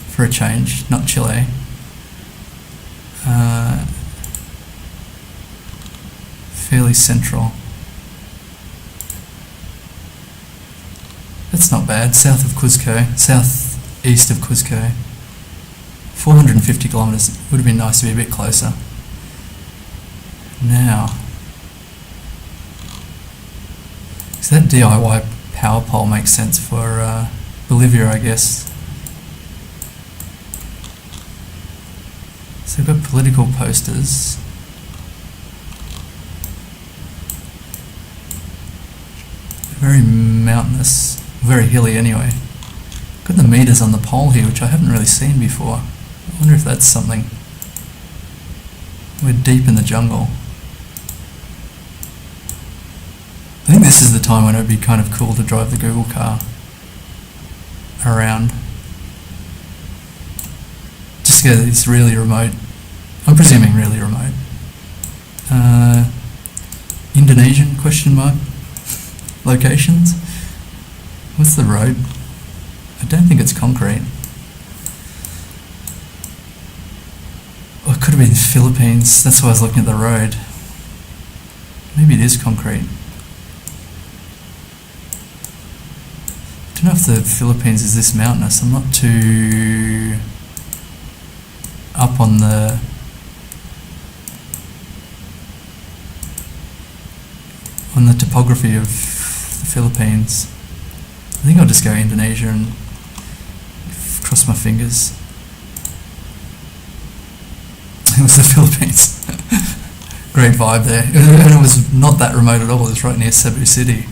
for a change, not Chile. Fairly central. That's not bad. South of Cuzco, southeast of Cuzco. 450 kilometres. Would have been nice to be a bit closer. Now, so that DIY power pole makes sense for Bolivia, I guess. So we've got political posters. Very mountainous, very hilly anyway. Got the meters on the pole here, which I haven't really seen before. I wonder if that's something. We're deep in the jungle. I think this is the time when it would be kind of cool to drive the Google car around. Just go to these really remote, I'm presuming really remote. Indonesian question mark locations. What's the road? I don't think it's concrete. Oh, it could have been the Philippines. That's why I was looking at the road. Maybe it is concrete. I don't know if the Philippines is this mountainous. I'm not too up on the topography of the Philippines. I think I'll just go Indonesia and cross my fingers. It was the Philippines. Great vibe there. And it was not that remote at all. It was right near Cebu City.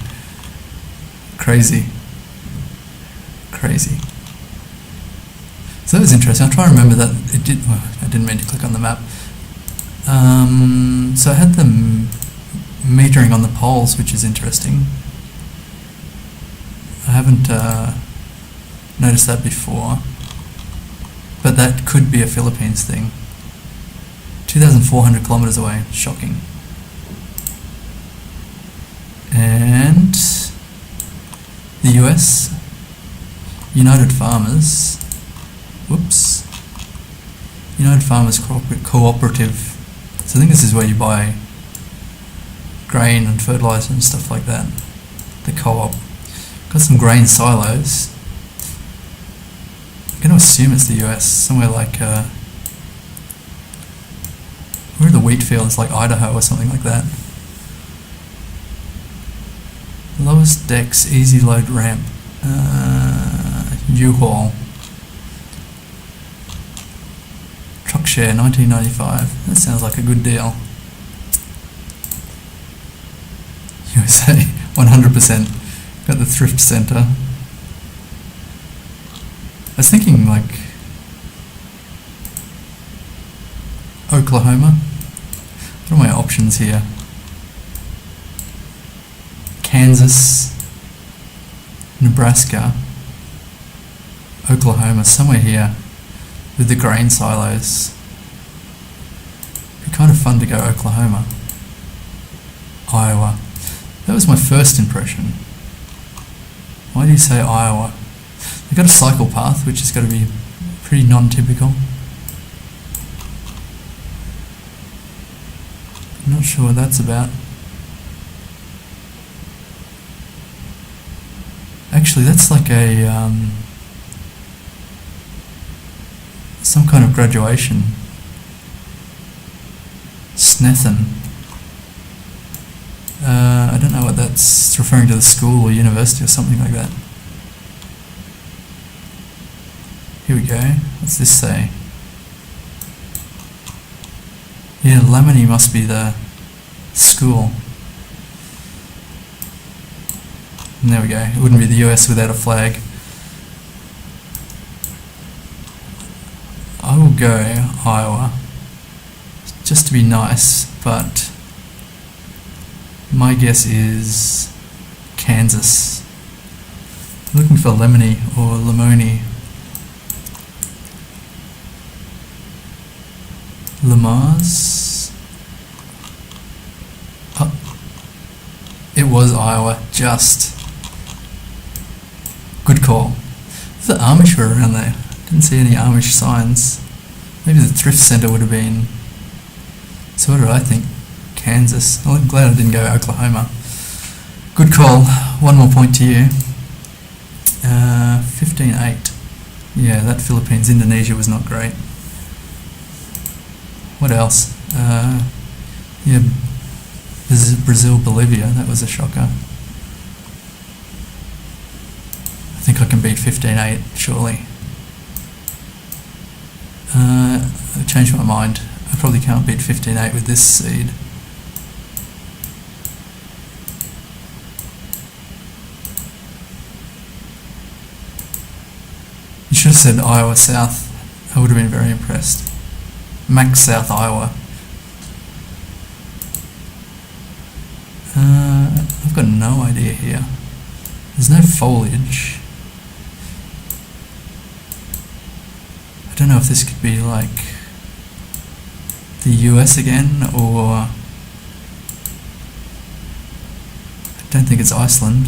Crazy. Crazy. So that was interesting. I'll try and remember that it did. Oh, I didn't mean to click on the map. So I had the metering on the poles, which is interesting. I haven't noticed that before, but that could be a Philippines thing. 2,400 kilometers away. Shocking. And the US, United Farmers. Whoops. United Farmers Cooperative. So I think this is where you buy grain and fertilizer and stuff like that. The co-op. Got some grain silos. I'm going to assume it's the US, somewhere like where are the wheat fields, like Idaho or something like that. Lowest decks, easy load ramp. U-Haul. Truck share, $19.95. That sounds like a good deal. USA, 100%. Got the thrift center. I was thinking like Oklahoma. What are my options here? Kansas, Nebraska, Oklahoma, somewhere here with the grain silos. It'd be kind of fun to go Oklahoma. Iowa. That was my first impression. Why do you say Iowa? They've got a cycle path, which has got to be pretty non-typical. I'm not sure what that's about. Actually, that's like a some kind of graduation. Snethen. I don't know what that's referring to, the school or university or something like that. Here we go. What's this say? Yeah, Lamini must be the school. And there we go. It wouldn't be the US without a flag. I will go Iowa, just to be nice, but my guess is Kansas. I'm looking for Lemony or Lamoni. Lamars. Oh, it was Iowa, just. Good call. The Amish were around there. Didn't see any Amish signs. Maybe the thrift center would have been. So what did I think? Kansas. I'm glad I didn't go Oklahoma. Good call. One more point to you. 15-8. Yeah, that Philippines, Indonesia was not great. What else? Yeah, Brazil, Bolivia. That was a shocker. I think I can beat 15-8, surely. I changed my mind. I probably can't beat 15-8 with this seed. You should have said Iowa South. I would have been very impressed. Max South Iowa. I've got no idea here. There's no foliage. I don't know if this could be like the US again, or I don't think it's Iceland.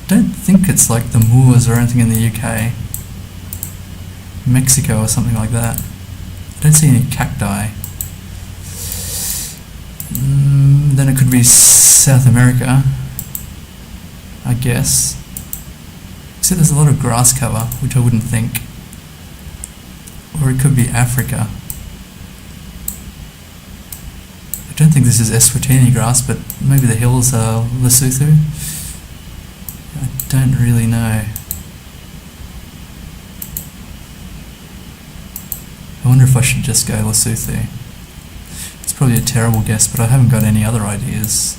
I don't think it's like the Moors or anything in the UK. Mexico or something like that. I don't see any cacti. Then it could be South America, I guess. See, there's a lot of grass cover, which I wouldn't think. Or it could be Africa. I don't think this is Eswatini grass, but maybe the hills are Lesotho. I don't really know. I wonder if I should just go Lesotho. It's probably a terrible guess, but I haven't got any other ideas.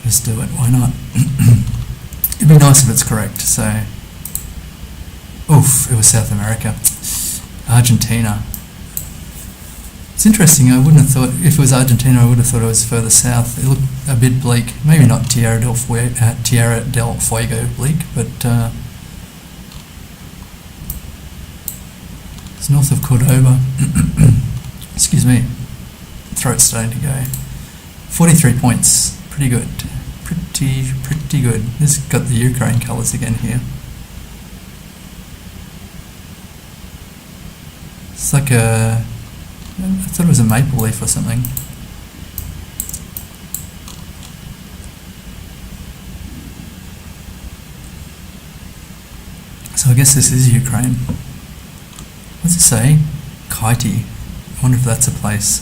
Just do it, why not? It'd be nice if it's correct, so... Oof, it was South America. Argentina. It's interesting, I wouldn't have thought, if it was Argentina, I would have thought it was further south. It looked a bit bleak. Maybe not Tierra del Fuego bleak, but it's north of Cordoba. Excuse me, throat's starting to go. 43 points, pretty good. Pretty good. This has got the Ukraine colours again here. It's like a... I thought it was a maple leaf or something. So I guess this is Ukraine. What's it say? Kaiti. I wonder if that's a place.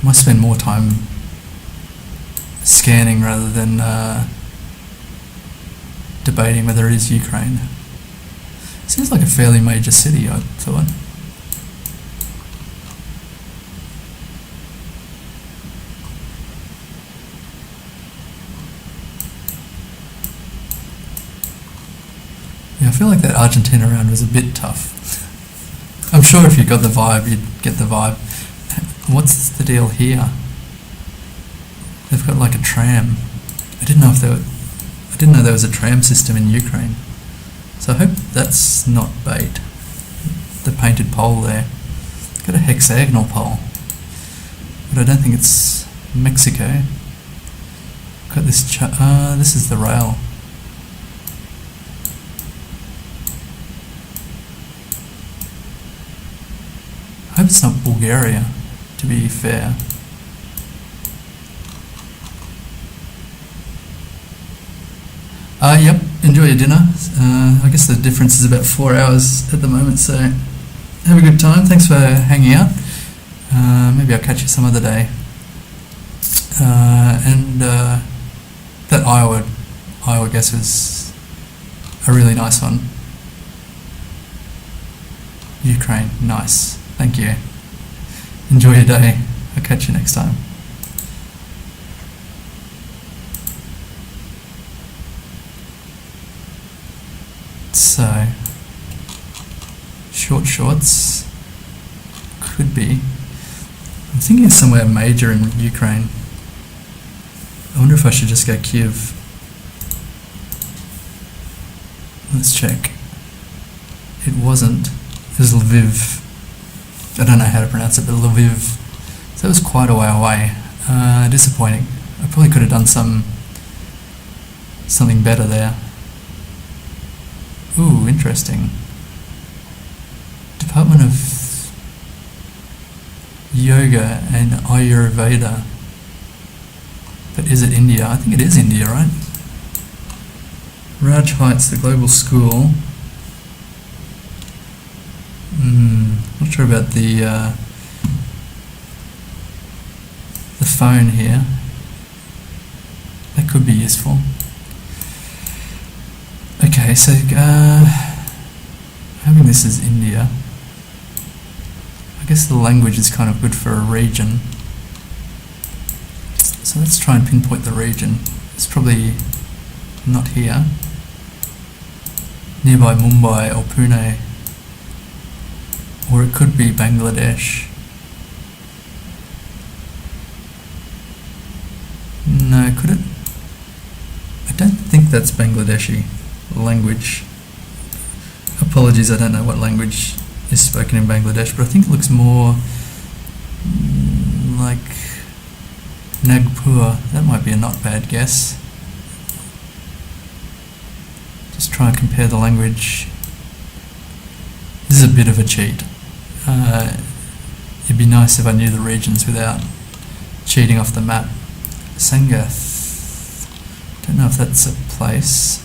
Must spend more time scanning rather than debating whether it is Ukraine. Seems like a fairly major city, I thought. Yeah, I feel like that Argentina round was a bit tough. I'm sure if you got the vibe, you'd get the vibe. What's the deal here? They've got like a tram. I didn't know there was a tram system in Ukraine. So I hope that's not bait. The painted pole there. Got a hexagonal pole. But I don't think it's Mexico. Got this this is the rail. I hope it's not Bulgaria, to be fair. Yep, enjoy your dinner. I guess the difference is about 4 hours at the moment, so have a good time. Thanks for hanging out. Maybe I'll catch you some other day. That Iowa guess was a really nice one. Ukraine, nice. Thank you. Enjoy your day. I'll catch you next time. So, shorts could be. I'm thinking of somewhere major in Ukraine. I wonder if I should just go Kiev. Let's check. It wasn't. It was Lviv. I don't know how to pronounce it, but Lviv. So that was quite a way away. Disappointing. I probably could have done something better there. Ooh, interesting. Department of Yoga and Ayurveda. But is it India? I think it is India, right? Raj Heights, the global school. Not sure about the phone here. That could be useful. Okay, so having this is India. I guess the language is kind of good for a region. So let's try and pinpoint the region. It's probably not here. Nearby Mumbai or Pune. Or it could be Bangladesh. No, could it? I don't think that's Bangladeshi language. Apologies, I don't know what language is spoken in Bangladesh, but I think it looks more like Nagpur. That might be a not bad guess. Just try and compare the language. This is a bit of a cheat. It'd be nice if I knew the regions without cheating off the map. Sangath. Don't know if that's a place.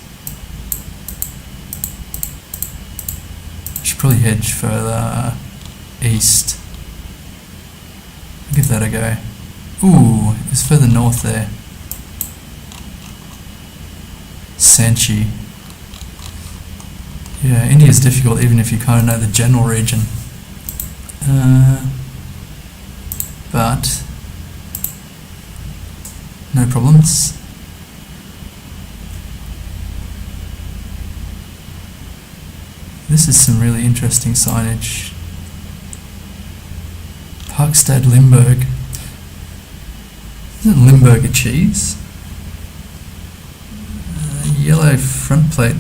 Should probably hedge further east. I'll give that a go. Ooh, it's further north there. Sanchi. Yeah, India's difficult even if you kind of know the general region. But no problems. This is some really interesting signage. Parkstad Limburg. Isn't Limburg a cheese? Yellow front plate.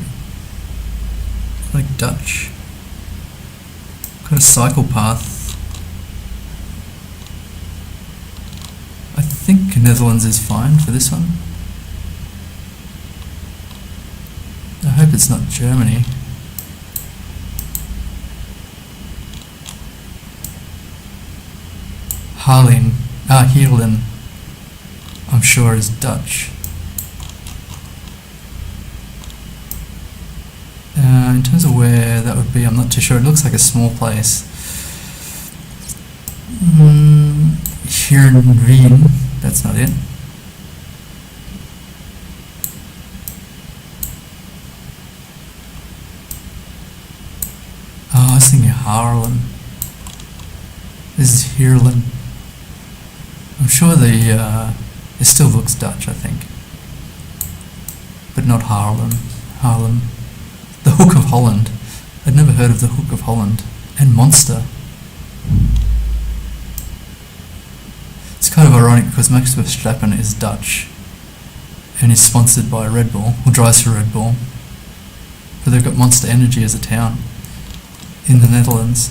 Like Dutch. Got a cycle path. I think Netherlands is fine for this one. I hope it's not Germany. Heerlen, I'm sure is Dutch. In terms of where that would be, I'm not too sure. It looks like a small place. Heerenveen, that's not it. Oh, I was thinking Haarlem. This is Heerlen. I'm sure it still looks Dutch, I think. But not Haarlem. The Hook of Holland. I'd never heard of the Hook of Holland. And Monster. It's kind of ironic because Max Verstappen is Dutch and is sponsored by Red Bull, or drives for Red Bull. But they've got Monster Energy as a town in the Netherlands.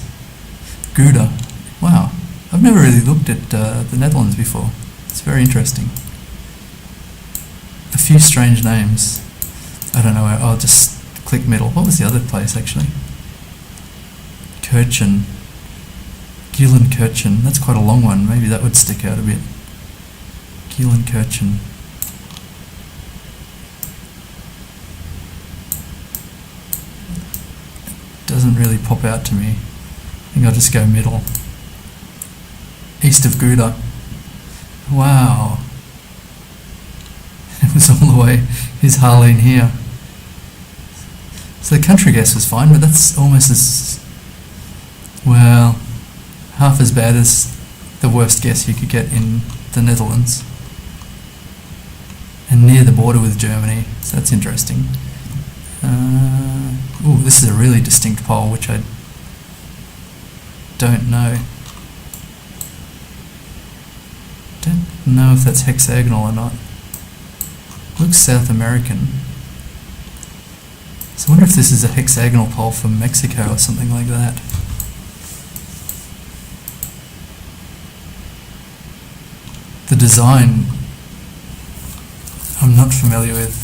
Gouda. Wow. I've never really looked at the Netherlands before. It's very interesting. A few strange names. I don't know, I'll just click middle. What was the other place actually? Kirchen. Geelenkirchen. That's quite a long one. Maybe that would stick out a bit. Geelenkirchen. Doesn't really pop out to me. I think I'll just go middle. East of Gouda. Wow. It was all the way. Here's Harleen here. So the country guess was fine, but that's almost as, well, half as bad as the worst guess you could get in the Netherlands. And near the border with Germany, so that's interesting. Ooh, this is a really distinct pole, which I don't know. Don't know if that's hexagonal or not. Looks South American. So I wonder if this is a hexagonal pole from Mexico or something like that. The design I'm not familiar with.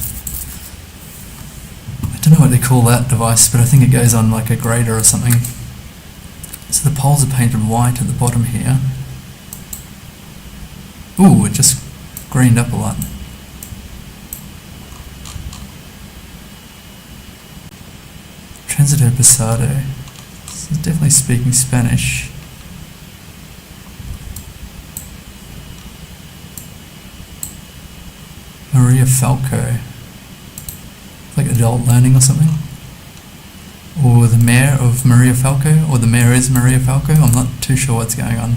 I don't know what they call that device, but I think it goes on like a grater or something. So the poles are painted white at the bottom here. Ooh, it just greened up a lot. Tránsito Pesado. This is definitely speaking Spanish. Maria Falco. Like adult learning or something? Or the mayor of Maria Falco? Or the mayor is Maria Falco? I'm not too sure what's going on.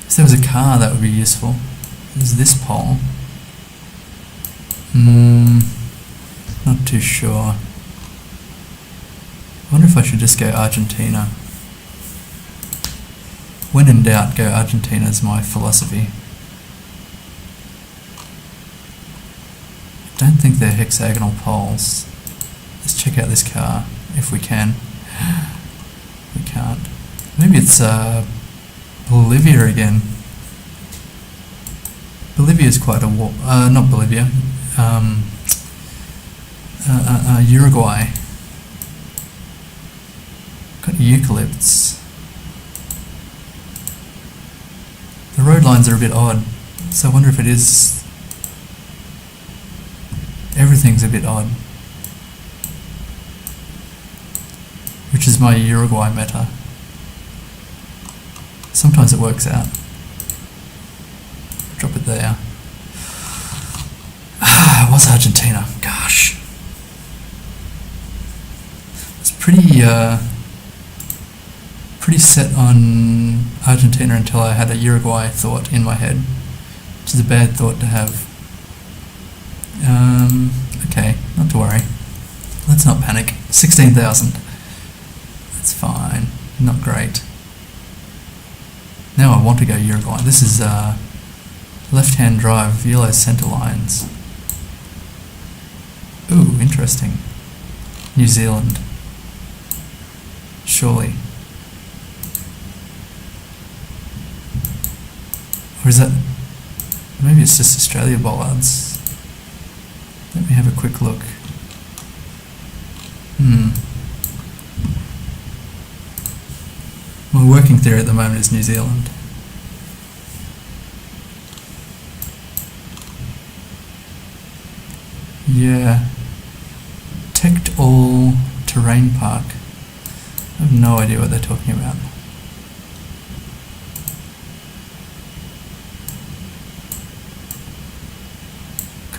If there was a car, that would be useful. There's this pole. Not too sure. I wonder if I should just go Argentina. When in doubt, go Argentina is my philosophy. I don't think they're hexagonal poles. Let's check out this car, if we can. We can't. Maybe it's Bolivia again. Bolivia is quite a not Bolivia. Uruguay. Got eucalypts. The road lines are a bit odd, so I wonder if it is. Everything's a bit odd. Which is my Uruguay meta. Sometimes it works out. Drop it there. Ah, it was Argentina. Gosh. It's pretty set on Argentina until I had a Uruguay thought in my head. which is a bad thought to have. Okay, not to worry. Let's not panic. 16,000. That's fine. Not great. Now I want to go Uruguay. This is left-hand drive, yellow centre lines. Ooh, interesting. New Zealand. Surely. Or is that... maybe it's just Australia bollards. Let me have a quick look. My working theory at the moment is New Zealand. Yeah. Protect all terrain park. I have no idea what they're talking about.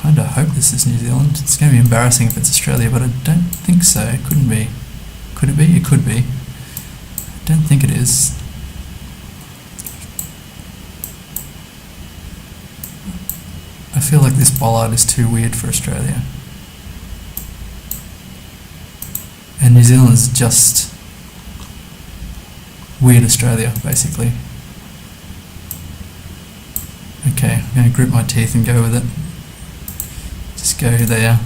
Kinda hope this is New Zealand. It's going to be embarrassing if it's Australia, but I don't think so. It couldn't be. Could it be? It could be. I don't think it is. I feel like this bollard is too weird for Australia. And New Zealand is just weird Australia, basically. Okay, I'm going to grit my teeth and go with it. Just go there.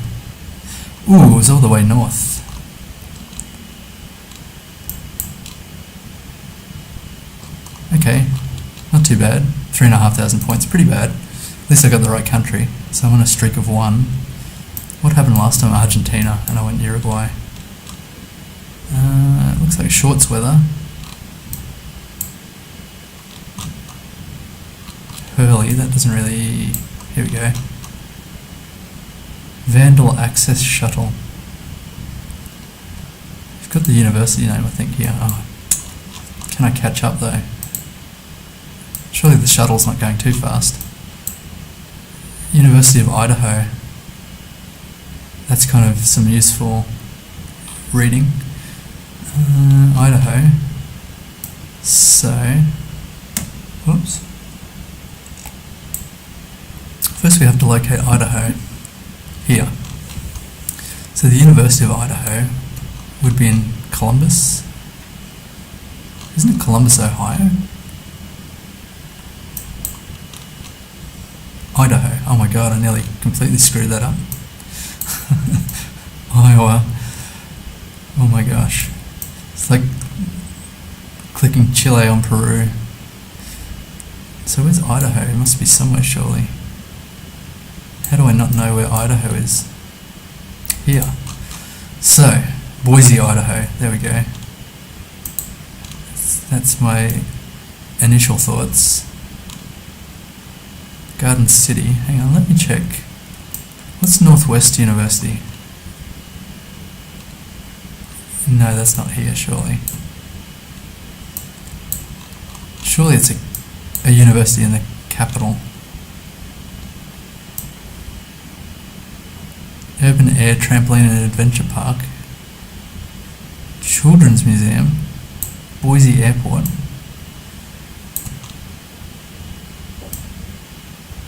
Ooh, it was all the way north. Okay, not too bad. 3,500 points, pretty bad. At least I got the right country. So I'm on a streak of 1. What happened last time? Argentina, and I went Uruguay. It looks like shorts weather. Hurley, that doesn't really... here we go. Vandal Access Shuttle. I've got the university name, I think, here. Oh. Can I catch up, though? Surely the shuttle's not going too fast. University of Idaho. That's kind of some useful reading. Idaho. So, whoops. First we have to locate Idaho. Here. So the University of Idaho would be in Columbus. Isn't it Columbus, Ohio? Idaho. Oh my god, I nearly completely screwed that up. Iowa. Oh my gosh. It's like clicking Chile on Peru. So where's Idaho? It must be somewhere, surely. How do I not know where Idaho is? Here. So, Boise, Idaho. There we go. That's my initial thoughts. Garden City. Hang on, let me check. What's Northwest University? No, that's not here, surely. Surely it's a university in the capital. Urban Air Trampoline and Adventure Park. Children's Museum. Boise Airport.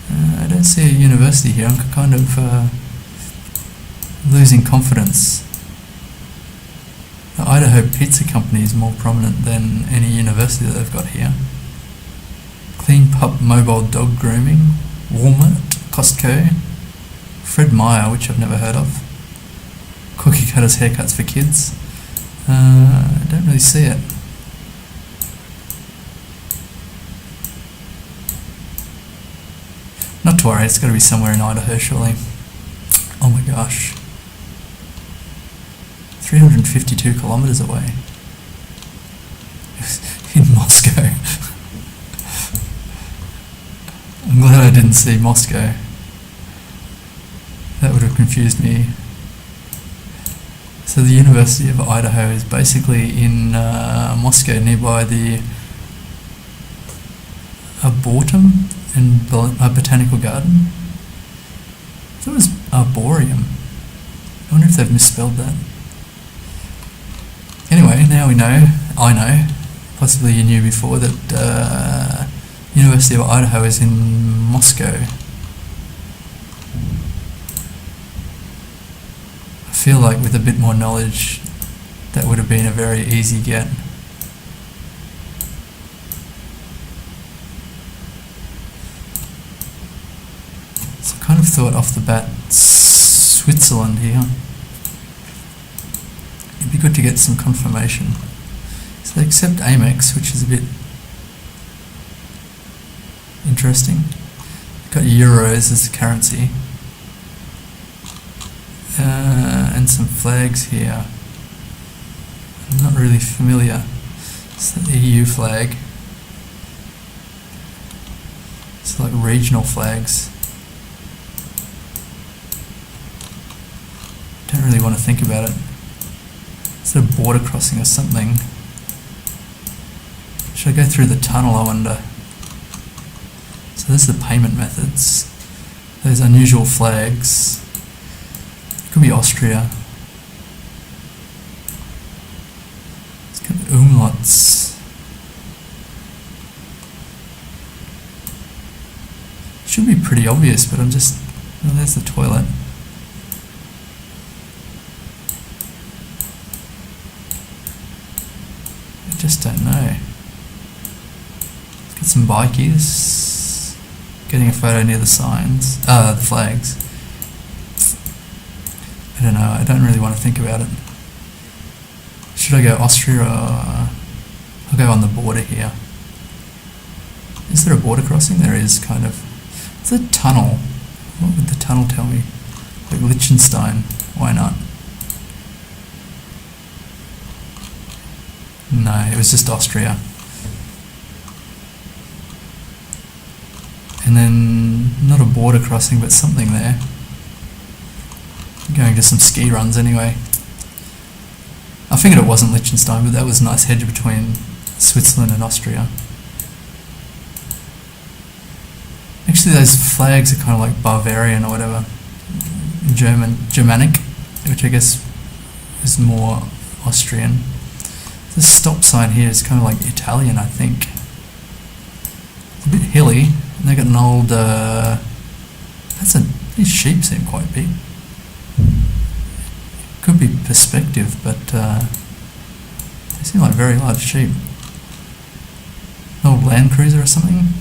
I don't see a university here. I'm kind of losing confidence. The Idaho Pizza Company is more prominent than any university that they've got here. Clean Pup Mobile Dog Grooming. Walmart. Costco. Fred Meyer, which I've never heard of. Cookie Cutters Haircuts for Kids. I don't really see it. Not to worry, it's got to be somewhere in Idaho, surely. Oh my gosh. 352 kilometers away. In Moscow. I'm glad I didn't see Moscow. That would have confused me. So the University of Idaho is basically in Moscow, nearby the Arboretum and Botanical Garden. I thought it was Arboretum. I wonder if they've misspelled that. Anyway, now we know, I know, possibly you knew before, that University of Idaho is in Moscow. I feel like with a bit more knowledge that would have been a very easy get. So I kind of thought off the bat Switzerland here. It'd be good to get some confirmation. So they accept Amex, which is a bit interesting. Got euros as the currency. And some flags here. I'm not really familiar. It's the EU flag. It's like regional flags. Don't really want to think about it. Is there a border crossing or something? Should I go through the tunnel, I wonder? So there's the payment methods. Those unusual flags. It could be Austria. It's got umlauts. Should be pretty obvious, but I'm just... Oh, there's the toilet. I just don't know. Let's get some bikies. Getting a photo near the signs. The flags. I don't know, I don't really want to think about it. Should I go Austria or... I'll go on the border here. Is there a border crossing? There is, kind of. It's a tunnel. What would the tunnel tell me? Like Liechtenstein. Why not? No, it was just Austria. And then, not a border crossing, but something there. Going to some ski runs anyway. I figured it wasn't Liechtenstein, but that was a nice hedge between Switzerland and Austria. Actually, those flags are kind of like Bavarian or whatever. Germanic, which I guess is more Austrian. The stop sign here is kind of like Italian, I think. It's a bit hilly, and they've got an old... these sheep seem quite big. Could be perspective, but they seem like very large sheep. An old Land Cruiser or something?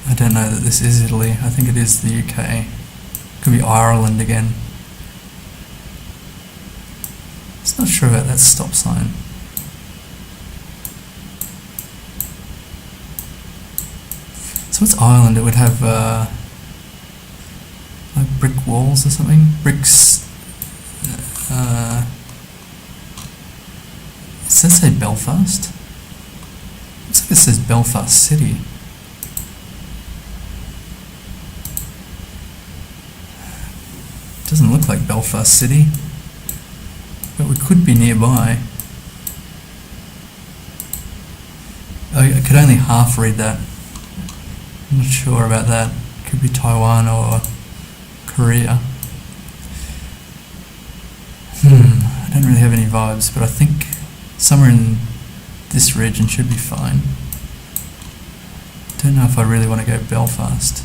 I don't know that this is Italy. I think it is the UK. Could be Ireland again. Just not sure about that stop sign. So what's Ireland? It would have like brick walls or something? Bricks. Does that say Belfast? Looks like it says Belfast City. Doesn't look like Belfast City, but we could be nearby. I could only half read that. I'm not sure about that. Could be Taiwan or Korea. I don't really have any vibes, but I think somewhere in this region should be fine. Don't know if I really want to go Belfast.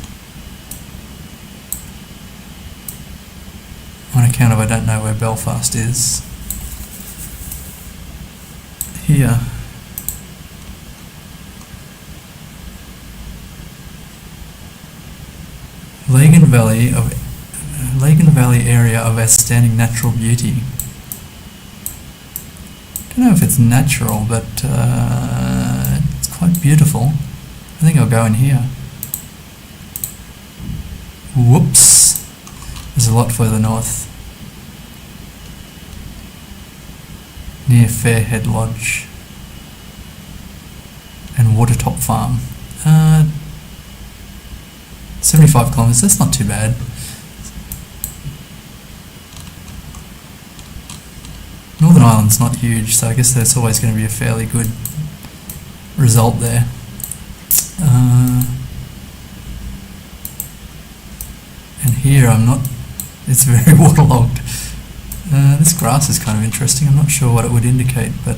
On account of I don't know where Belfast is. Here. Lagan Valley area of outstanding natural beauty. Don't know if it's natural, but it's quite beautiful. I think I'll go in here. Whoops. There's a lot further north. Near Fairhead Lodge. And Watertop Farm. 75 kilometres, that's not too bad. Northern Ireland's not huge, so I guess there's always going to be a fairly good result there. And here it's very waterlogged. This grass is kind of interesting. I'm not sure what it would indicate, but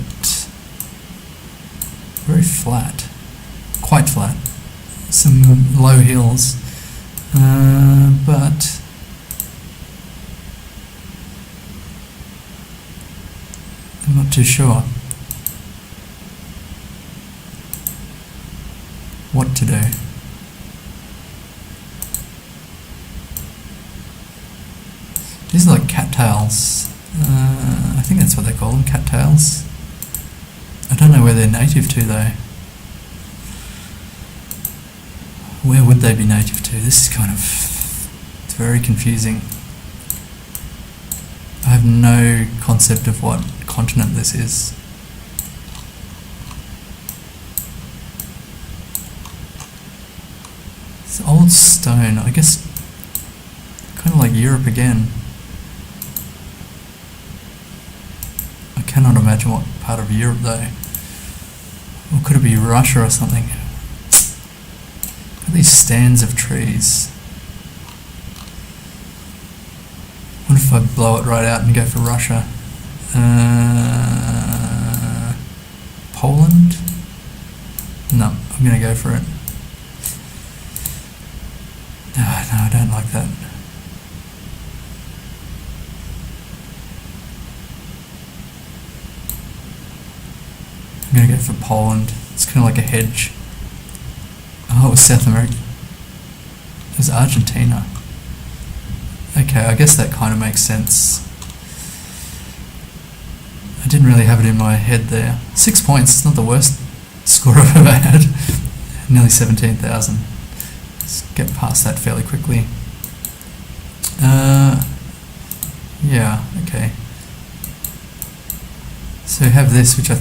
very flat, quite flat. Some low hills, but I'm not too sure what to do. These are like cattails. I think that's what they call them, cattails. I don't know where they're native to though. Where would they be native to? This is kind of, it's very confusing. I have no concept of what continent this is. It's old stone, I guess, kind of like Europe again. I cannot imagine what part of Europe though. Or could it be Russia or something? Look at these stands of trees. What if I blow it right out and go for Russia? Poland? No, I'm going to go for it. No, I don't like that. I'm going to go for Poland. It's kind of like a hedge. Oh, it was South America. It was Argentina. Okay, I guess that kind of makes sense. I didn't really have it in my head there. 6 points, it's not the worst score I've ever had. Nearly 17,000. Let's get past that fairly quickly. Yeah, okay. So we have this, which I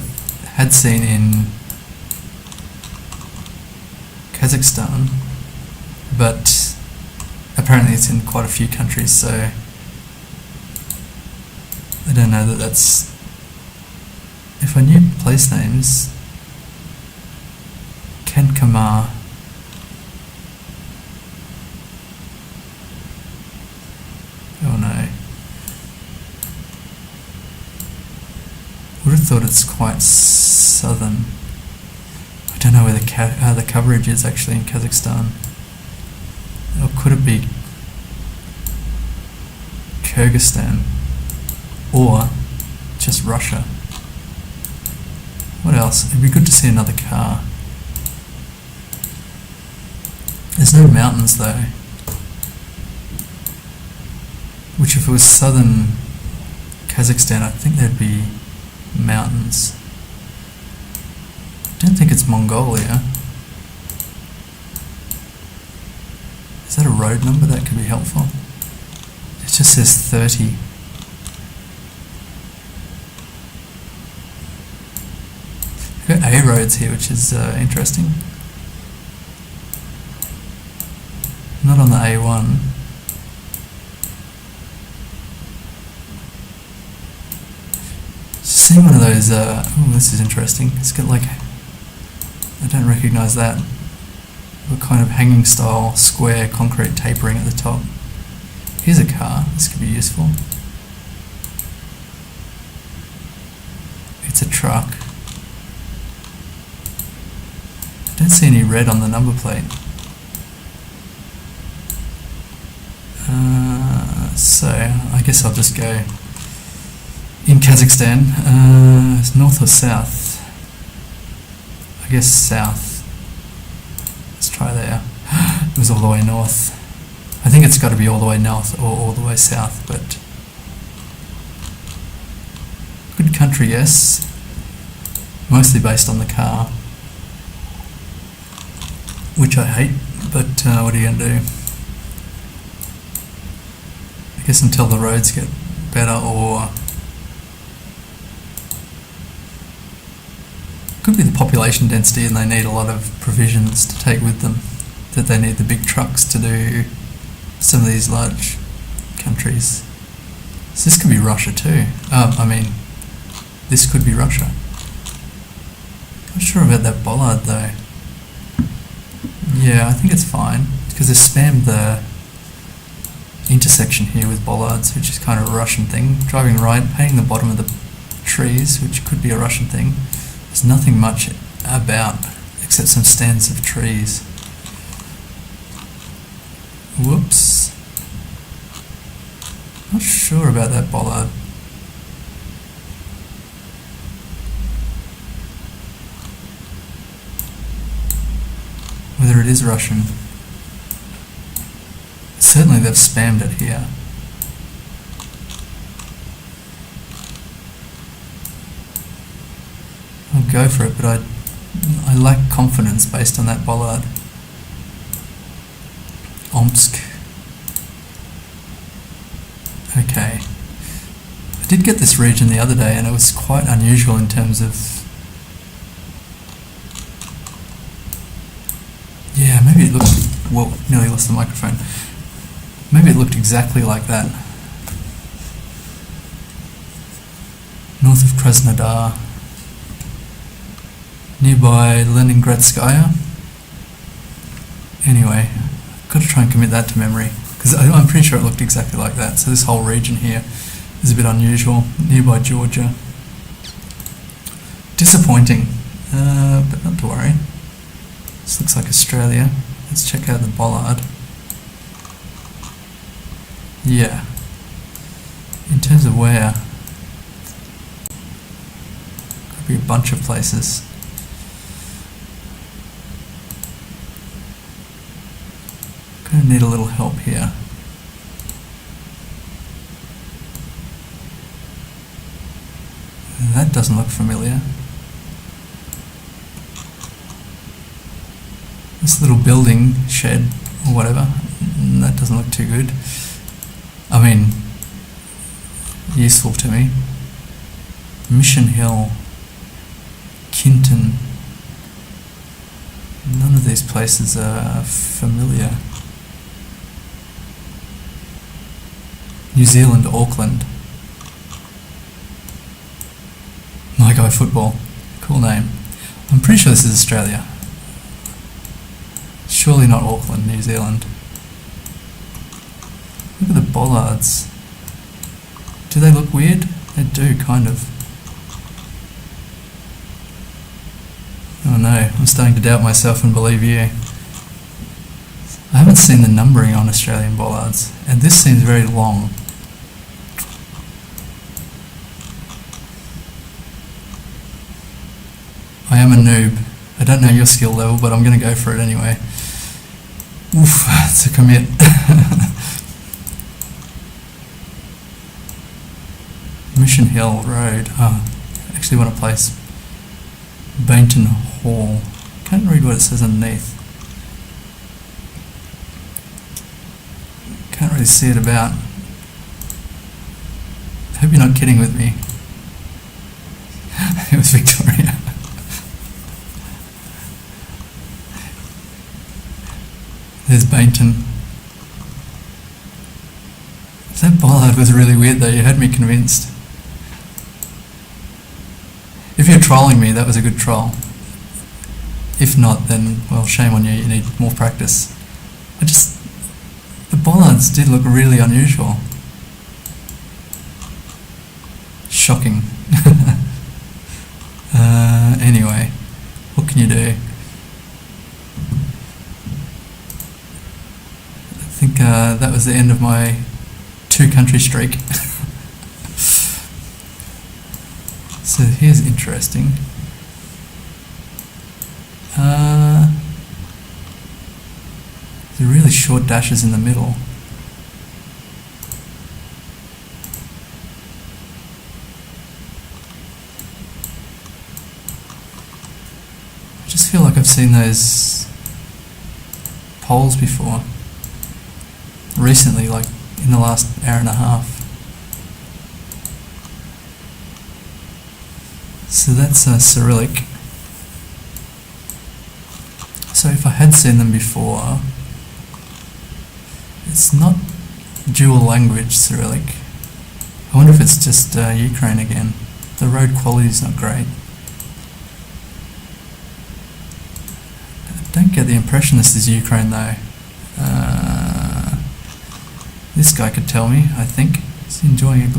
had seen in Kazakhstan, but apparently it's in quite a few countries, so I don't know that that's... If I knew place names, Kamar. Oh no. Would have thought it's quite southern. I don't know where the coverage is actually in Kazakhstan. Or could it be Kyrgyzstan? Or just Russia? What else? It'd be good to see another car. There's no mountains though. Which if it was southern Kazakhstan, I think there'd be mountains. I don't think it's Mongolia. Is that a road number? That could be helpful. It just says 30. We've got A roads here, which is interesting. Not on the A1. Just seeing one of those, oh, this is interesting. It's got like, I don't recognise that. A kind of hanging style square concrete tapering at the top. Here's a car, this could be useful. It's a truck. I don't see any red on the number plate. So I guess I'll just go in Kazakhstan. It's north or south? I guess south. Let's try there. It was all the way north. I think it's got to be all the way north or all the way south, but good country, yes. Mostly based on the car, which I hate, but what are you going to do? I guess until the roads get better, or could be the population density and they need a lot of provisions to take with them, that they need the big trucks to do some of these large countries. So this could be Russia too. I mean, this could be Russia. Not sure about that bollard though. Yeah, I think it's fine, because they spammed the intersection here with bollards, which is kind of a Russian thing. Driving right, painting the bottom of the trees, which could be a Russian thing. There's nothing much about, except some stands of trees. Whoops. Not sure about that bollard. Whether it is Russian. Certainly they've spammed it here. I'll go for it, but I lack confidence based on that bollard. Omsk. Okay. I did get this region the other day and it was quite unusual in terms of... Yeah, maybe it looked... Whoa, nearly lost the microphone. Maybe it looked exactly like that. North of Krasnodar. Nearby Leningradskaya. Anyway, I've got to try and commit that to memory because I'm pretty sure it looked exactly like that. So this whole region here is a bit unusual. Nearby Georgia. Disappointing, but not to worry. This looks like Australia. Let's check out the bollard. Yeah. In terms of where, could be a bunch of places. Gonna need a little help here. That doesn't look familiar. This little building, shed, or whatever, that doesn't look too good. I mean, useful to me. Mission Hill, Kinton. None of these places are familiar. New Zealand, Auckland. My Guy Football. Cool name. I'm pretty sure this is Australia. Surely not Auckland, New Zealand. Look at the bollards. Do they look weird? They do, kind of. Oh no, I'm starting to doubt myself and believe you. I haven't seen the numbering on Australian bollards, and this seems very long. I am a noob. I don't know your skill level, but I'm going to go for it anyway. Oof, it's a commit. Mission Hill Road. Oh, I actually want to place Bainton Hall. Can't read what it says underneath. Can't really see it about. I hope you're not kidding with me. It was Victoria. There's Bainton. That bollard was really weird though, you had me convinced. If you're trolling me, that was a good troll. If not, then, well, shame on you, you need more practice. The bollards did look really unusual. Shocking. Anyway, what can you do? I think that was the end of my 2-country streak. So here's interesting. The really short dashes in the middle. I just feel like I've seen those poles before. Recently, like in the last hour and a half. So that's Cyrillic. So if I had seen them before, it's not dual language Cyrillic. I wonder if it's just Ukraine again. The road quality is not great. I don't get the impression this is Ukraine though. This guy could tell me, I think. He's enjoying a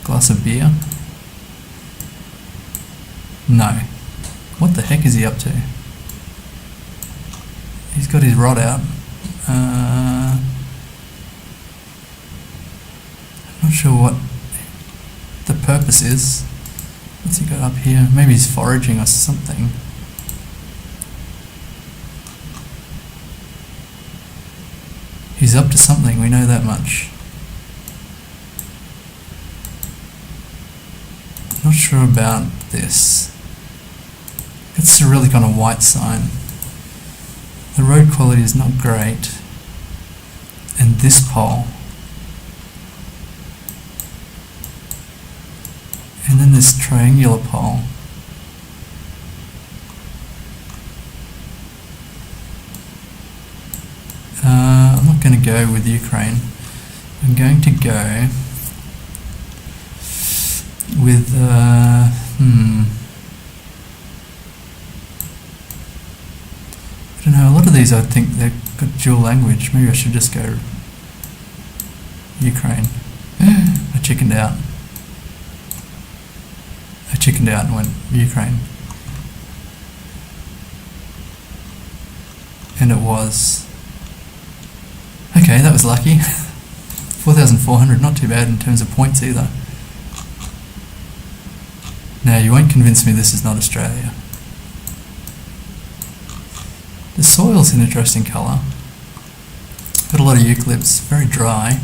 glass of beer. No, What the heck is he up to? He's got his rod out. I'm not sure what the purpose is. What's he got up here? Maybe he's foraging or something. He's up to something, we know that much. Not sure about this. It's a really kind of white sign. The road quality is not great. And this pole. And then this triangular pole. I'm not going to go with Ukraine. I'm going to go with I don't know, a lot of these I think they've got dual language. Maybe I should just go Ukraine. I chickened out. I chickened out and went Ukraine. And it was. Okay, that was lucky. 4,400, not too bad in terms of points either. Now, you won't convince me this is not Australia. The soil's an interesting colour. Got a lot of eucalypts, very dry.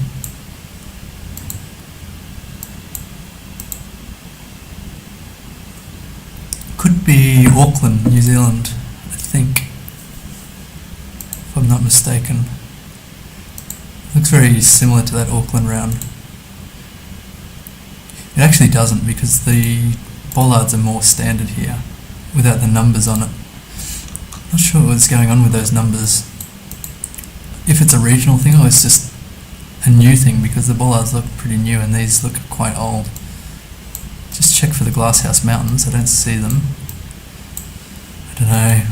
Could be Auckland, New Zealand, I think, if I'm not mistaken. Looks very similar to that Auckland round. It actually doesn't, because the bollards are more standard here, without the numbers on it. Not sure what's going on with those numbers. If it's a regional thing or it's just a new thing, because the bollards look pretty new and these look quite old. Just check for the Glasshouse Mountains, I don't see them. I don't know,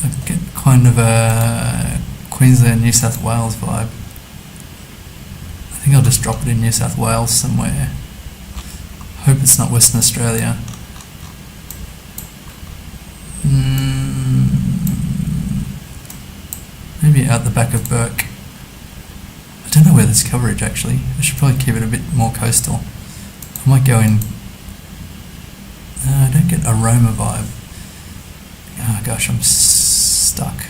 I get kind of a Queensland, New South Wales vibe. I think I'll just drop it in New South Wales somewhere. Hope it's not Western Australia. Maybe out the back of Burke. I don't know where there's coverage actually. I should probably keep it a bit more coastal. I might go in. I don't get Aroma vibe. Oh gosh, I'm stuck.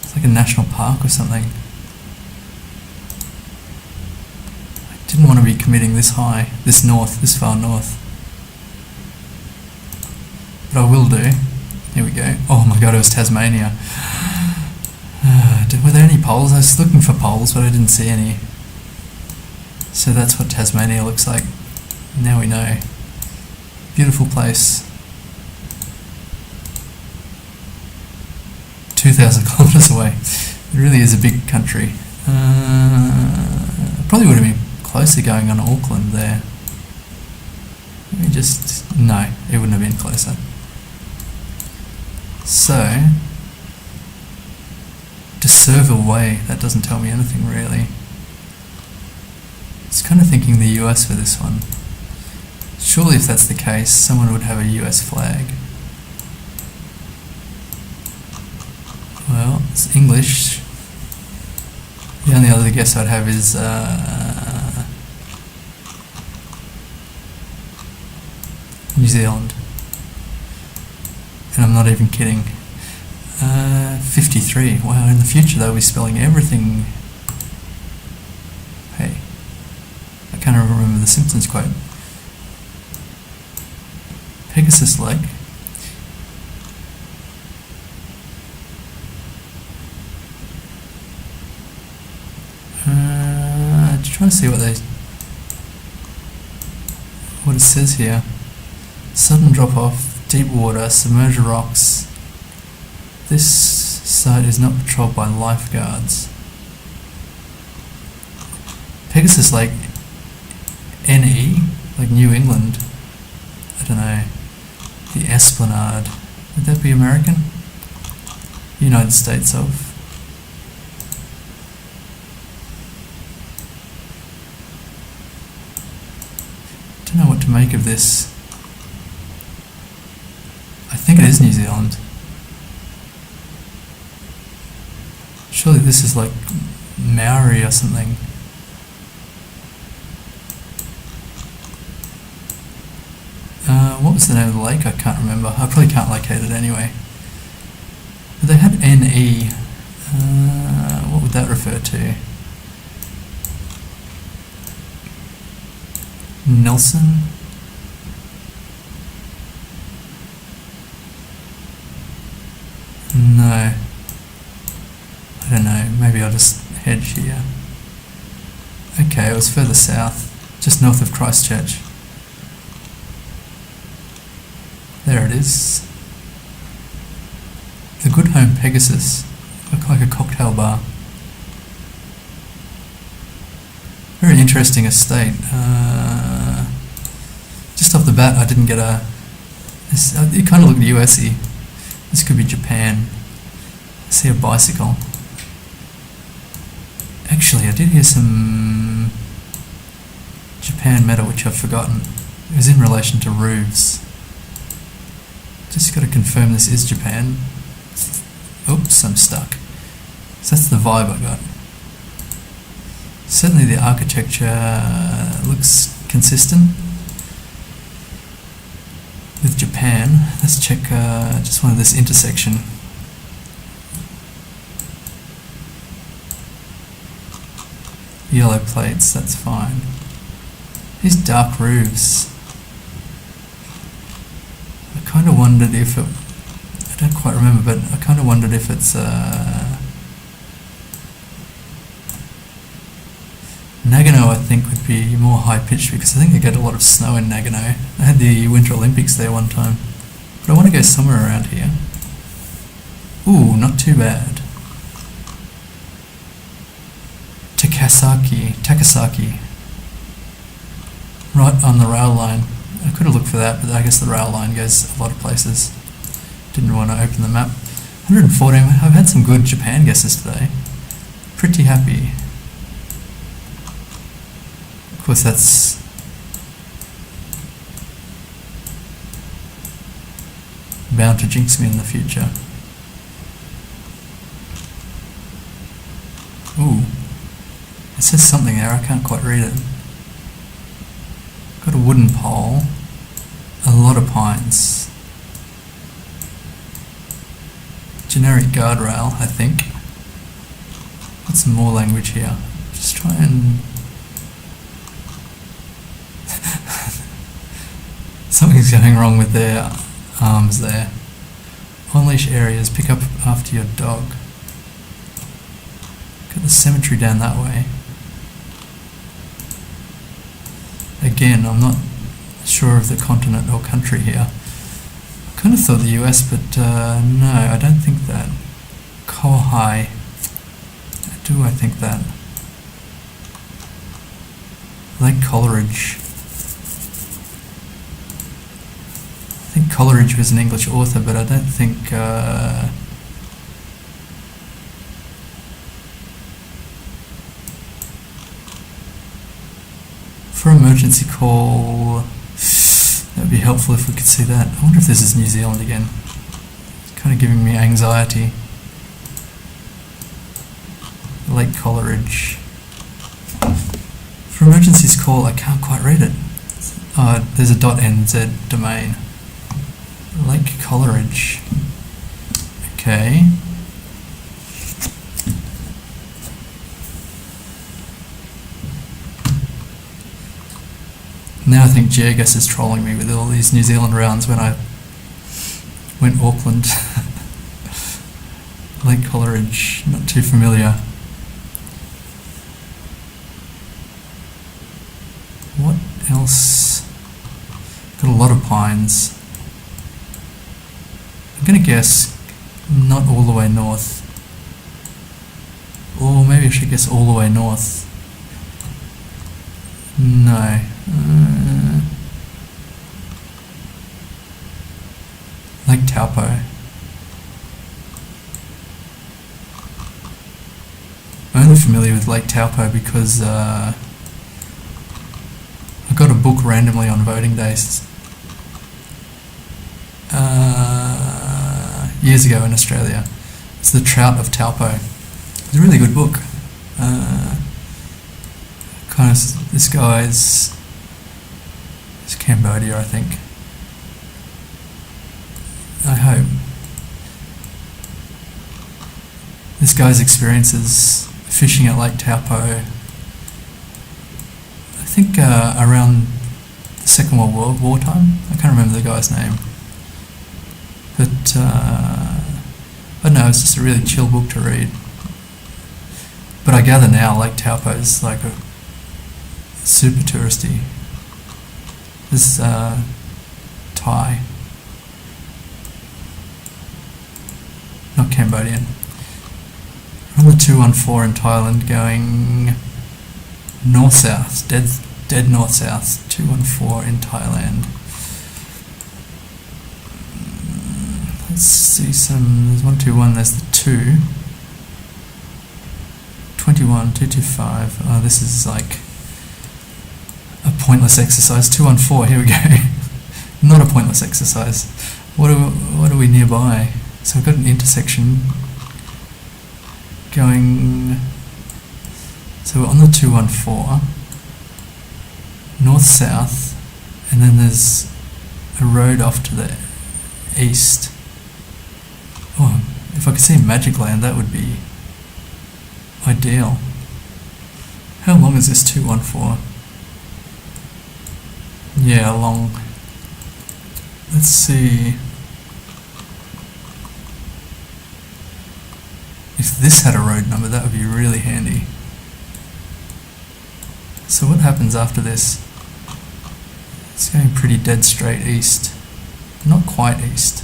It's like a national park or something. I didn't want to be committing this high, this far north. But I will do. Here we go. Oh my god, it was Tasmania. Were there any poles? I was looking for poles, but I didn't see any. So that's what Tasmania looks like. Now we know. Beautiful place. 2,000 kilometres away. It really is a big country. Probably would have been closer going on Auckland there. Let me just... No, it wouldn't have been closer. So... Deserville Way, that doesn't tell me anything really. I was kind of thinking the US for this one. Surely if that's the case, someone would have a US flag. Well, it's English. The only other guess I'd have is New Zealand. And I'm not even kidding. 53. Wow, in the future they'll be spelling everything. Hey, I can't remember the Simpsons quote. Pegasus Lake. Trying to see what it says here. Sudden drop off, deep water, submerged rocks. This site is not patrolled by lifeguards. Pegasus Lake, NE, like New England. I don't know. The Esplanade. Would that be American? United States of. Don't know what to make of this. I think it is New Zealand. Surely this is like Maori or something. What was the name of the lake? I can't remember. I probably can't locate it anyway. But they had NE. What would that refer to? Nelson? No. I don't know. Maybe I'll just hedge here. Okay, it was further south, just north of Christchurch. There it is. The Good Home Pegasus. Looked like a cocktail bar. Very interesting estate. Just off the bat, I didn't get a... It kind of looked US-y. This could be Japan. I see a bicycle. Actually, I did hear some Japan meta, which I've forgotten. It was in relation to roofs. Just got to confirm this is Japan. Oops, I'm stuck. So that's the vibe I got. Certainly the architecture looks consistent with Japan. Let's check just one of this intersection. Yellow plates, that's fine. These dark roofs. I kind of wondered if it... I don't quite remember, but I kind of wondered if it's Nagano, I think, would be more high-pitched because I think they get a lot of snow in Nagano. I had the Winter Olympics there one time. But I want to go somewhere around here. Ooh, not too bad. Takasaki. Right on the rail line. I could have looked for that, but I guess the rail line goes a lot of places. Didn't want to open the map. 114. I've had some good Japan guesses today. Pretty happy. Of course, that's bound to jinx me in the future. Ooh. It says something there, I can't quite read it. Got a wooden pole. A lot of pines. Generic guardrail, I think. Got some more language here. Just try and... Something's going wrong with their arms there. On-leash areas, pick up after your dog. Got the cemetery down that way. Again, I'm not sure of the continent or country here. I kind of thought the US, but no, I don't think that. Kohai. Do I think that? Lake Coleridge. I think Coleridge was an English author, but I don't think... For emergency call, that would be helpful if we could see that. I wonder if this is New Zealand again. It's kind of giving me anxiety. Lake Coleridge. For emergencies call, I can't quite read it. There's a .nz domain. Lake Coleridge. Okay. Now I think GeoGuessr is trolling me with all these New Zealand rounds when I went Auckland. Lake Coleridge, not too familiar. What else? Got a lot of pines. I'm going to guess not all the way north. Or maybe I should guess all the way north. No. Lake Taupo. I'm only familiar with Lake Taupo because I got a book randomly on voting days. years ago in Australia. It's The Trout of Taupo. It's a really good book. This guy's... It's Cambodia, I think. I hope. This guy's experiences fishing at Lake Taupo, I think around the Second World War time. I can't remember the guy's name. But I don't know, it's just a really chill book to read. But I gather now Lake Taupo is like a super touristy. This Thai, not Cambodian. On the 214 in Thailand going north-south, dead north-south, 214 in Thailand. Let's see some, there's 121, there's the 2. 21, 225, oh this is like a pointless exercise. 214, here we go. Not a pointless exercise. What are we nearby? So we've got an intersection going, so we're on the 214, north-south, and then there's a road off to the east. Oh, if I could see Magic Land, that would be ideal. How long is this 214? Yeah, long. Let's see. If this had a road number, that would be really handy. So what happens after this? It's going pretty dead straight east. Not quite east.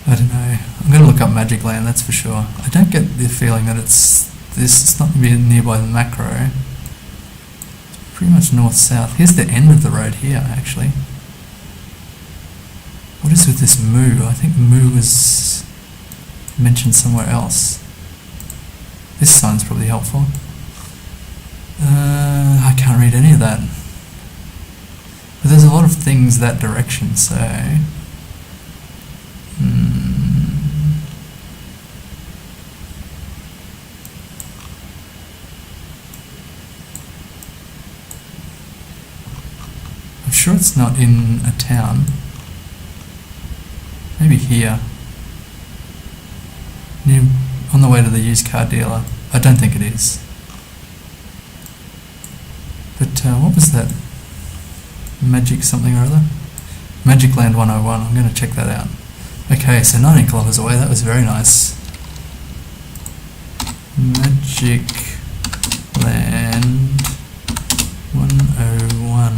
I don't know. I'm going to look up Magic Land, that's for sure. I don't get the feeling that it's this. It's not nearby the macro. It's pretty much north-south. Here's the end of the road here, actually. What is with this moo? I think moo was mentioned somewhere else. This sign's probably helpful. I can't read any of that. But there's a lot of things that direction, so... I'm sure it's not in a town. Maybe here. On the way to the used car dealer. I don't think it is. But what was that? Magic something or other? Magic Land 101. I'm going to check that out. Okay, so 19 kilometers away. That was very nice. Magic Land 101.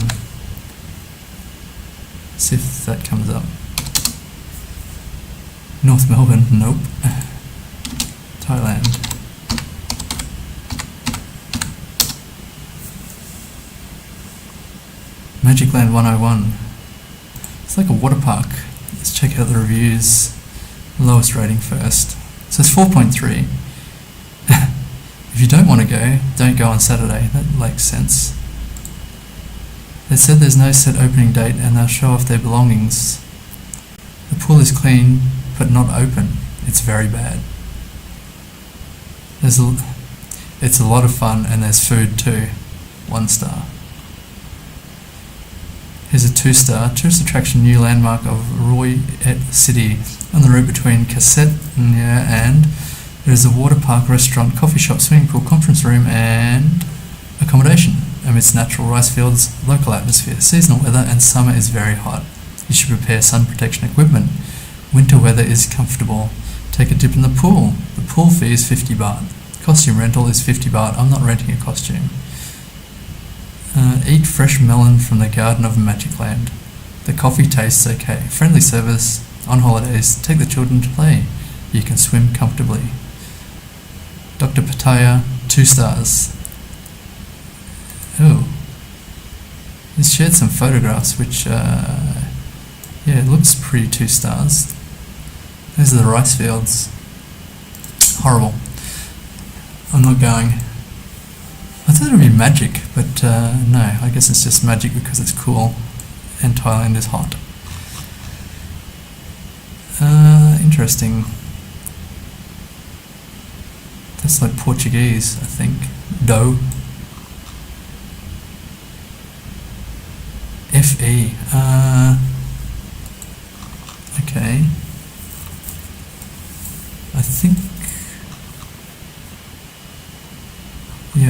See if that comes up. North Melbourne, nope. Thailand. Magic Land 101. It's like a water park. Let's check out the reviews. Lowest rating first. So it's 4.3. If you don't want to go, don't go on Saturday. That makes sense. They said there's no set opening date and they'll show off their belongings. The pool is clean but not open. It's very bad. It's a lot of fun and there's food too. 1 star. Here's a 2-star. Tourist attraction new landmark of Roy Et City on the route between Cassetnia and there is a water park, restaurant, coffee shop, swimming pool, conference room and accommodation amidst natural rice fields, local atmosphere, seasonal weather and summer is very hot. You should prepare sun protection equipment. Winter weather is comfortable. Take a dip in the pool. The pool fee is 50 baht. Costume rental is 50 baht. I'm not renting a costume. Eat fresh melon from the garden of Magic Land. The coffee tastes okay. Friendly service. On holidays, take the children to play. You can swim comfortably. Dr. Pattaya, 2 stars. Oh. He's shared some photographs which, yeah, it looks pretty 2 stars. Those are the rice fields. Horrible. I'm not going. I thought it would be magic, but no, I guess it's just magic because it's cool. and Thailand is hot. Interesting. That's like Portuguese, I think. Dough. FE. Okay.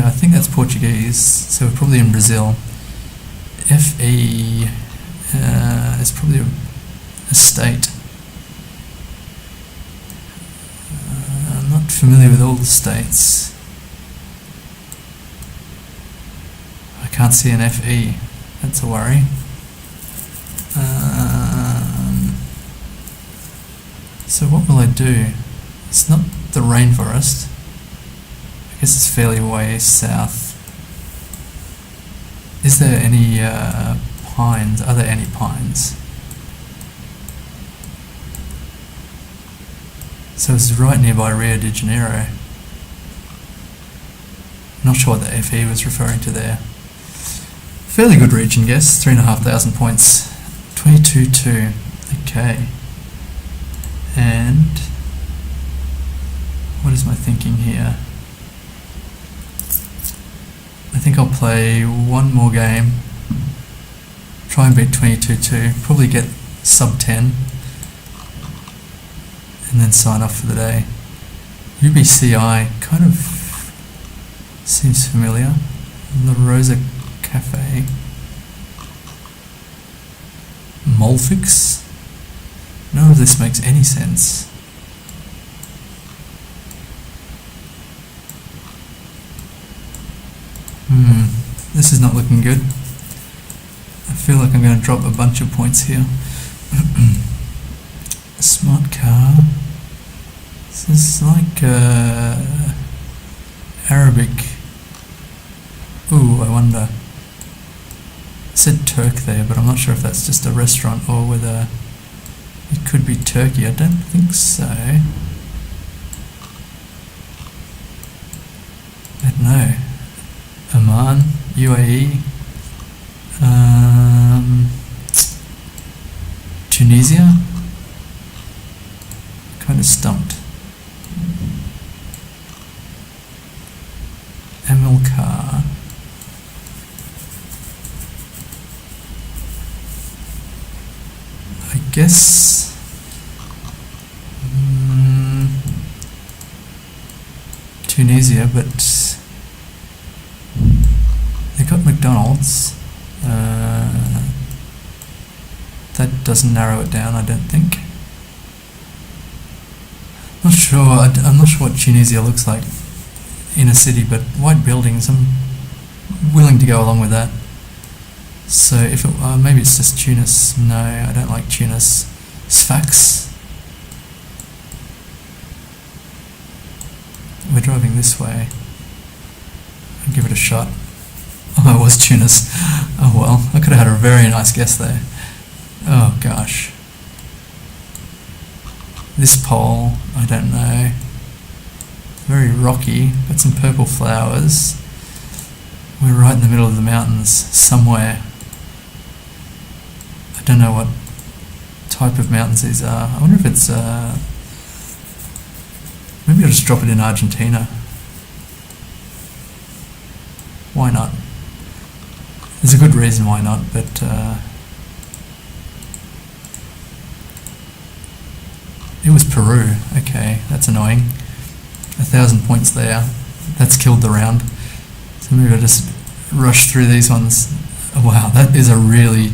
I think that's Portuguese, so we're probably in Brazil. FE is probably a state. I'm not familiar with all the states. I can't see an FE. That's a worry. So what will I do? It's not the rainforest. I guess it's fairly way south. Is there any pines? Are there any pines? So it's right nearby Rio de Janeiro. Not sure what the FE was referring to there. Fairly good region guess, 3,500 points. 22-2. Okay. And what is my thinking here? I think I'll play one more game, try and beat 22-2, probably get sub 10, and then sign off for the day. UBCI kind of seems familiar. La Rosa Cafe. Molfix? None of this makes any sense. This is not looking good. I feel like I'm going to drop a bunch of points here. Smart car. This is like Arabic. Ooh, I wonder. It said Turk there, but I'm not sure if that's just a restaurant or whether it could be Turkey. I don't think so. I don't know. Oman, UAE, Tunisia. Kind of stumped. Amilcar. I guess Tunisia, but they got McDonald's. That doesn't narrow it down, I don't think. Not sure. I'm not sure what Tunisia looks like in a city, but white buildings. I'm willing to go along with that. So if it, maybe it's just Tunis. No, I don't like Tunis. Sfax. We're driving this way. I'll give it a shot. Oh, it was Tunis. Oh well, I could have had a very nice guess there. Oh gosh. This pole, I don't know. Very rocky, got some purple flowers. We're right in the middle of the mountains, somewhere. I don't know what type of mountains these are. I wonder if it's, maybe I'll just drop it in Argentina. Why not? There's a good reason why not, but it was Peru. Okay, that's annoying. 1,000 points there. That's killed the round. So maybe I'll just rush through these ones. Oh, wow, that is a really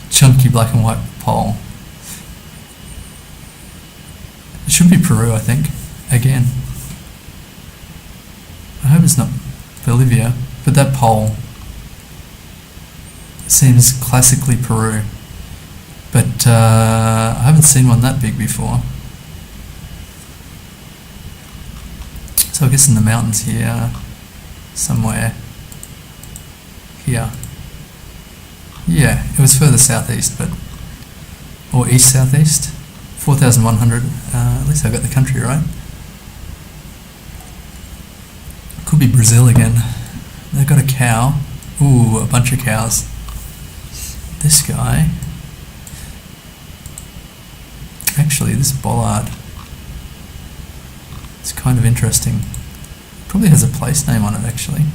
chunky black and white pole. It should be Peru, I think. Again. I hope it's not Bolivia, but that pole seems classically Peru. But I haven't seen one that big before. So I guess in the mountains here, somewhere here. Yeah, it was further southeast, but or east southeast. 4,100. At least I got the country right. Could be Brazil again. They've got a cow. Ooh, a bunch of cows. this guy, actually this bollard, it's kind of interesting. Probably has a place name on it actually.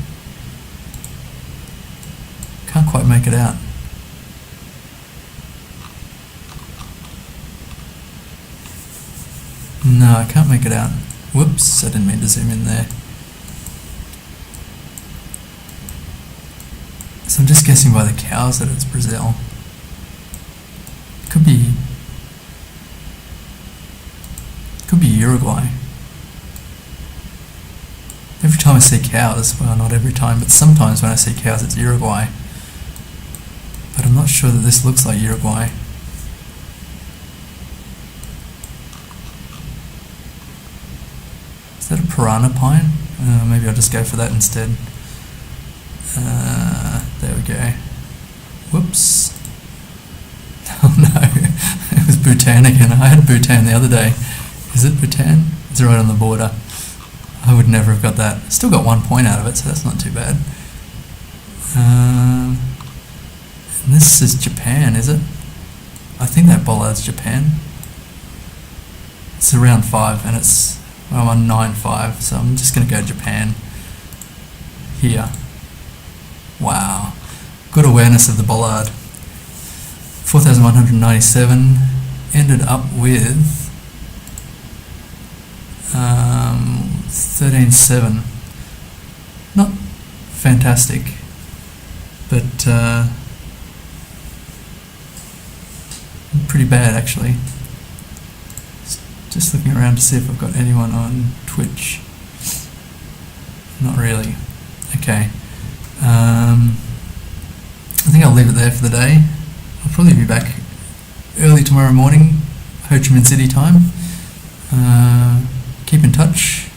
Can't quite make it out. No, I can't make it out. Whoops, I didn't mean to zoom in there. So I'm just guessing by the cows that it's Brazil. Could be Uruguay. Every time I see cows, well not every time, but sometimes when I see cows it's Uruguay. But I'm not sure that this looks like Uruguay. Is that a piranha pine? Maybe I'll just go for that instead. There we go. Whoops. Oh no, it was Bhutan again. I had Bhutan the other day. Is it Bhutan? It's right on the border. I would never have got that. Still got 1 point out of it, so that's not too bad. And this is Japan, is it? I think that bollard's Japan. It's around 5 and it's, well, I'm on 9.5, so I'm just going to go Japan here. Wow. Good awareness of the bollard. 4,197, ended up with 13.7. Not fantastic, but pretty bad actually. Just looking around to see if I've got anyone on Twitch. Not really. Okay. I think I'll leave it there for the day. I'll probably be back early tomorrow morning, Ho Chi Minh City time. Keep in touch.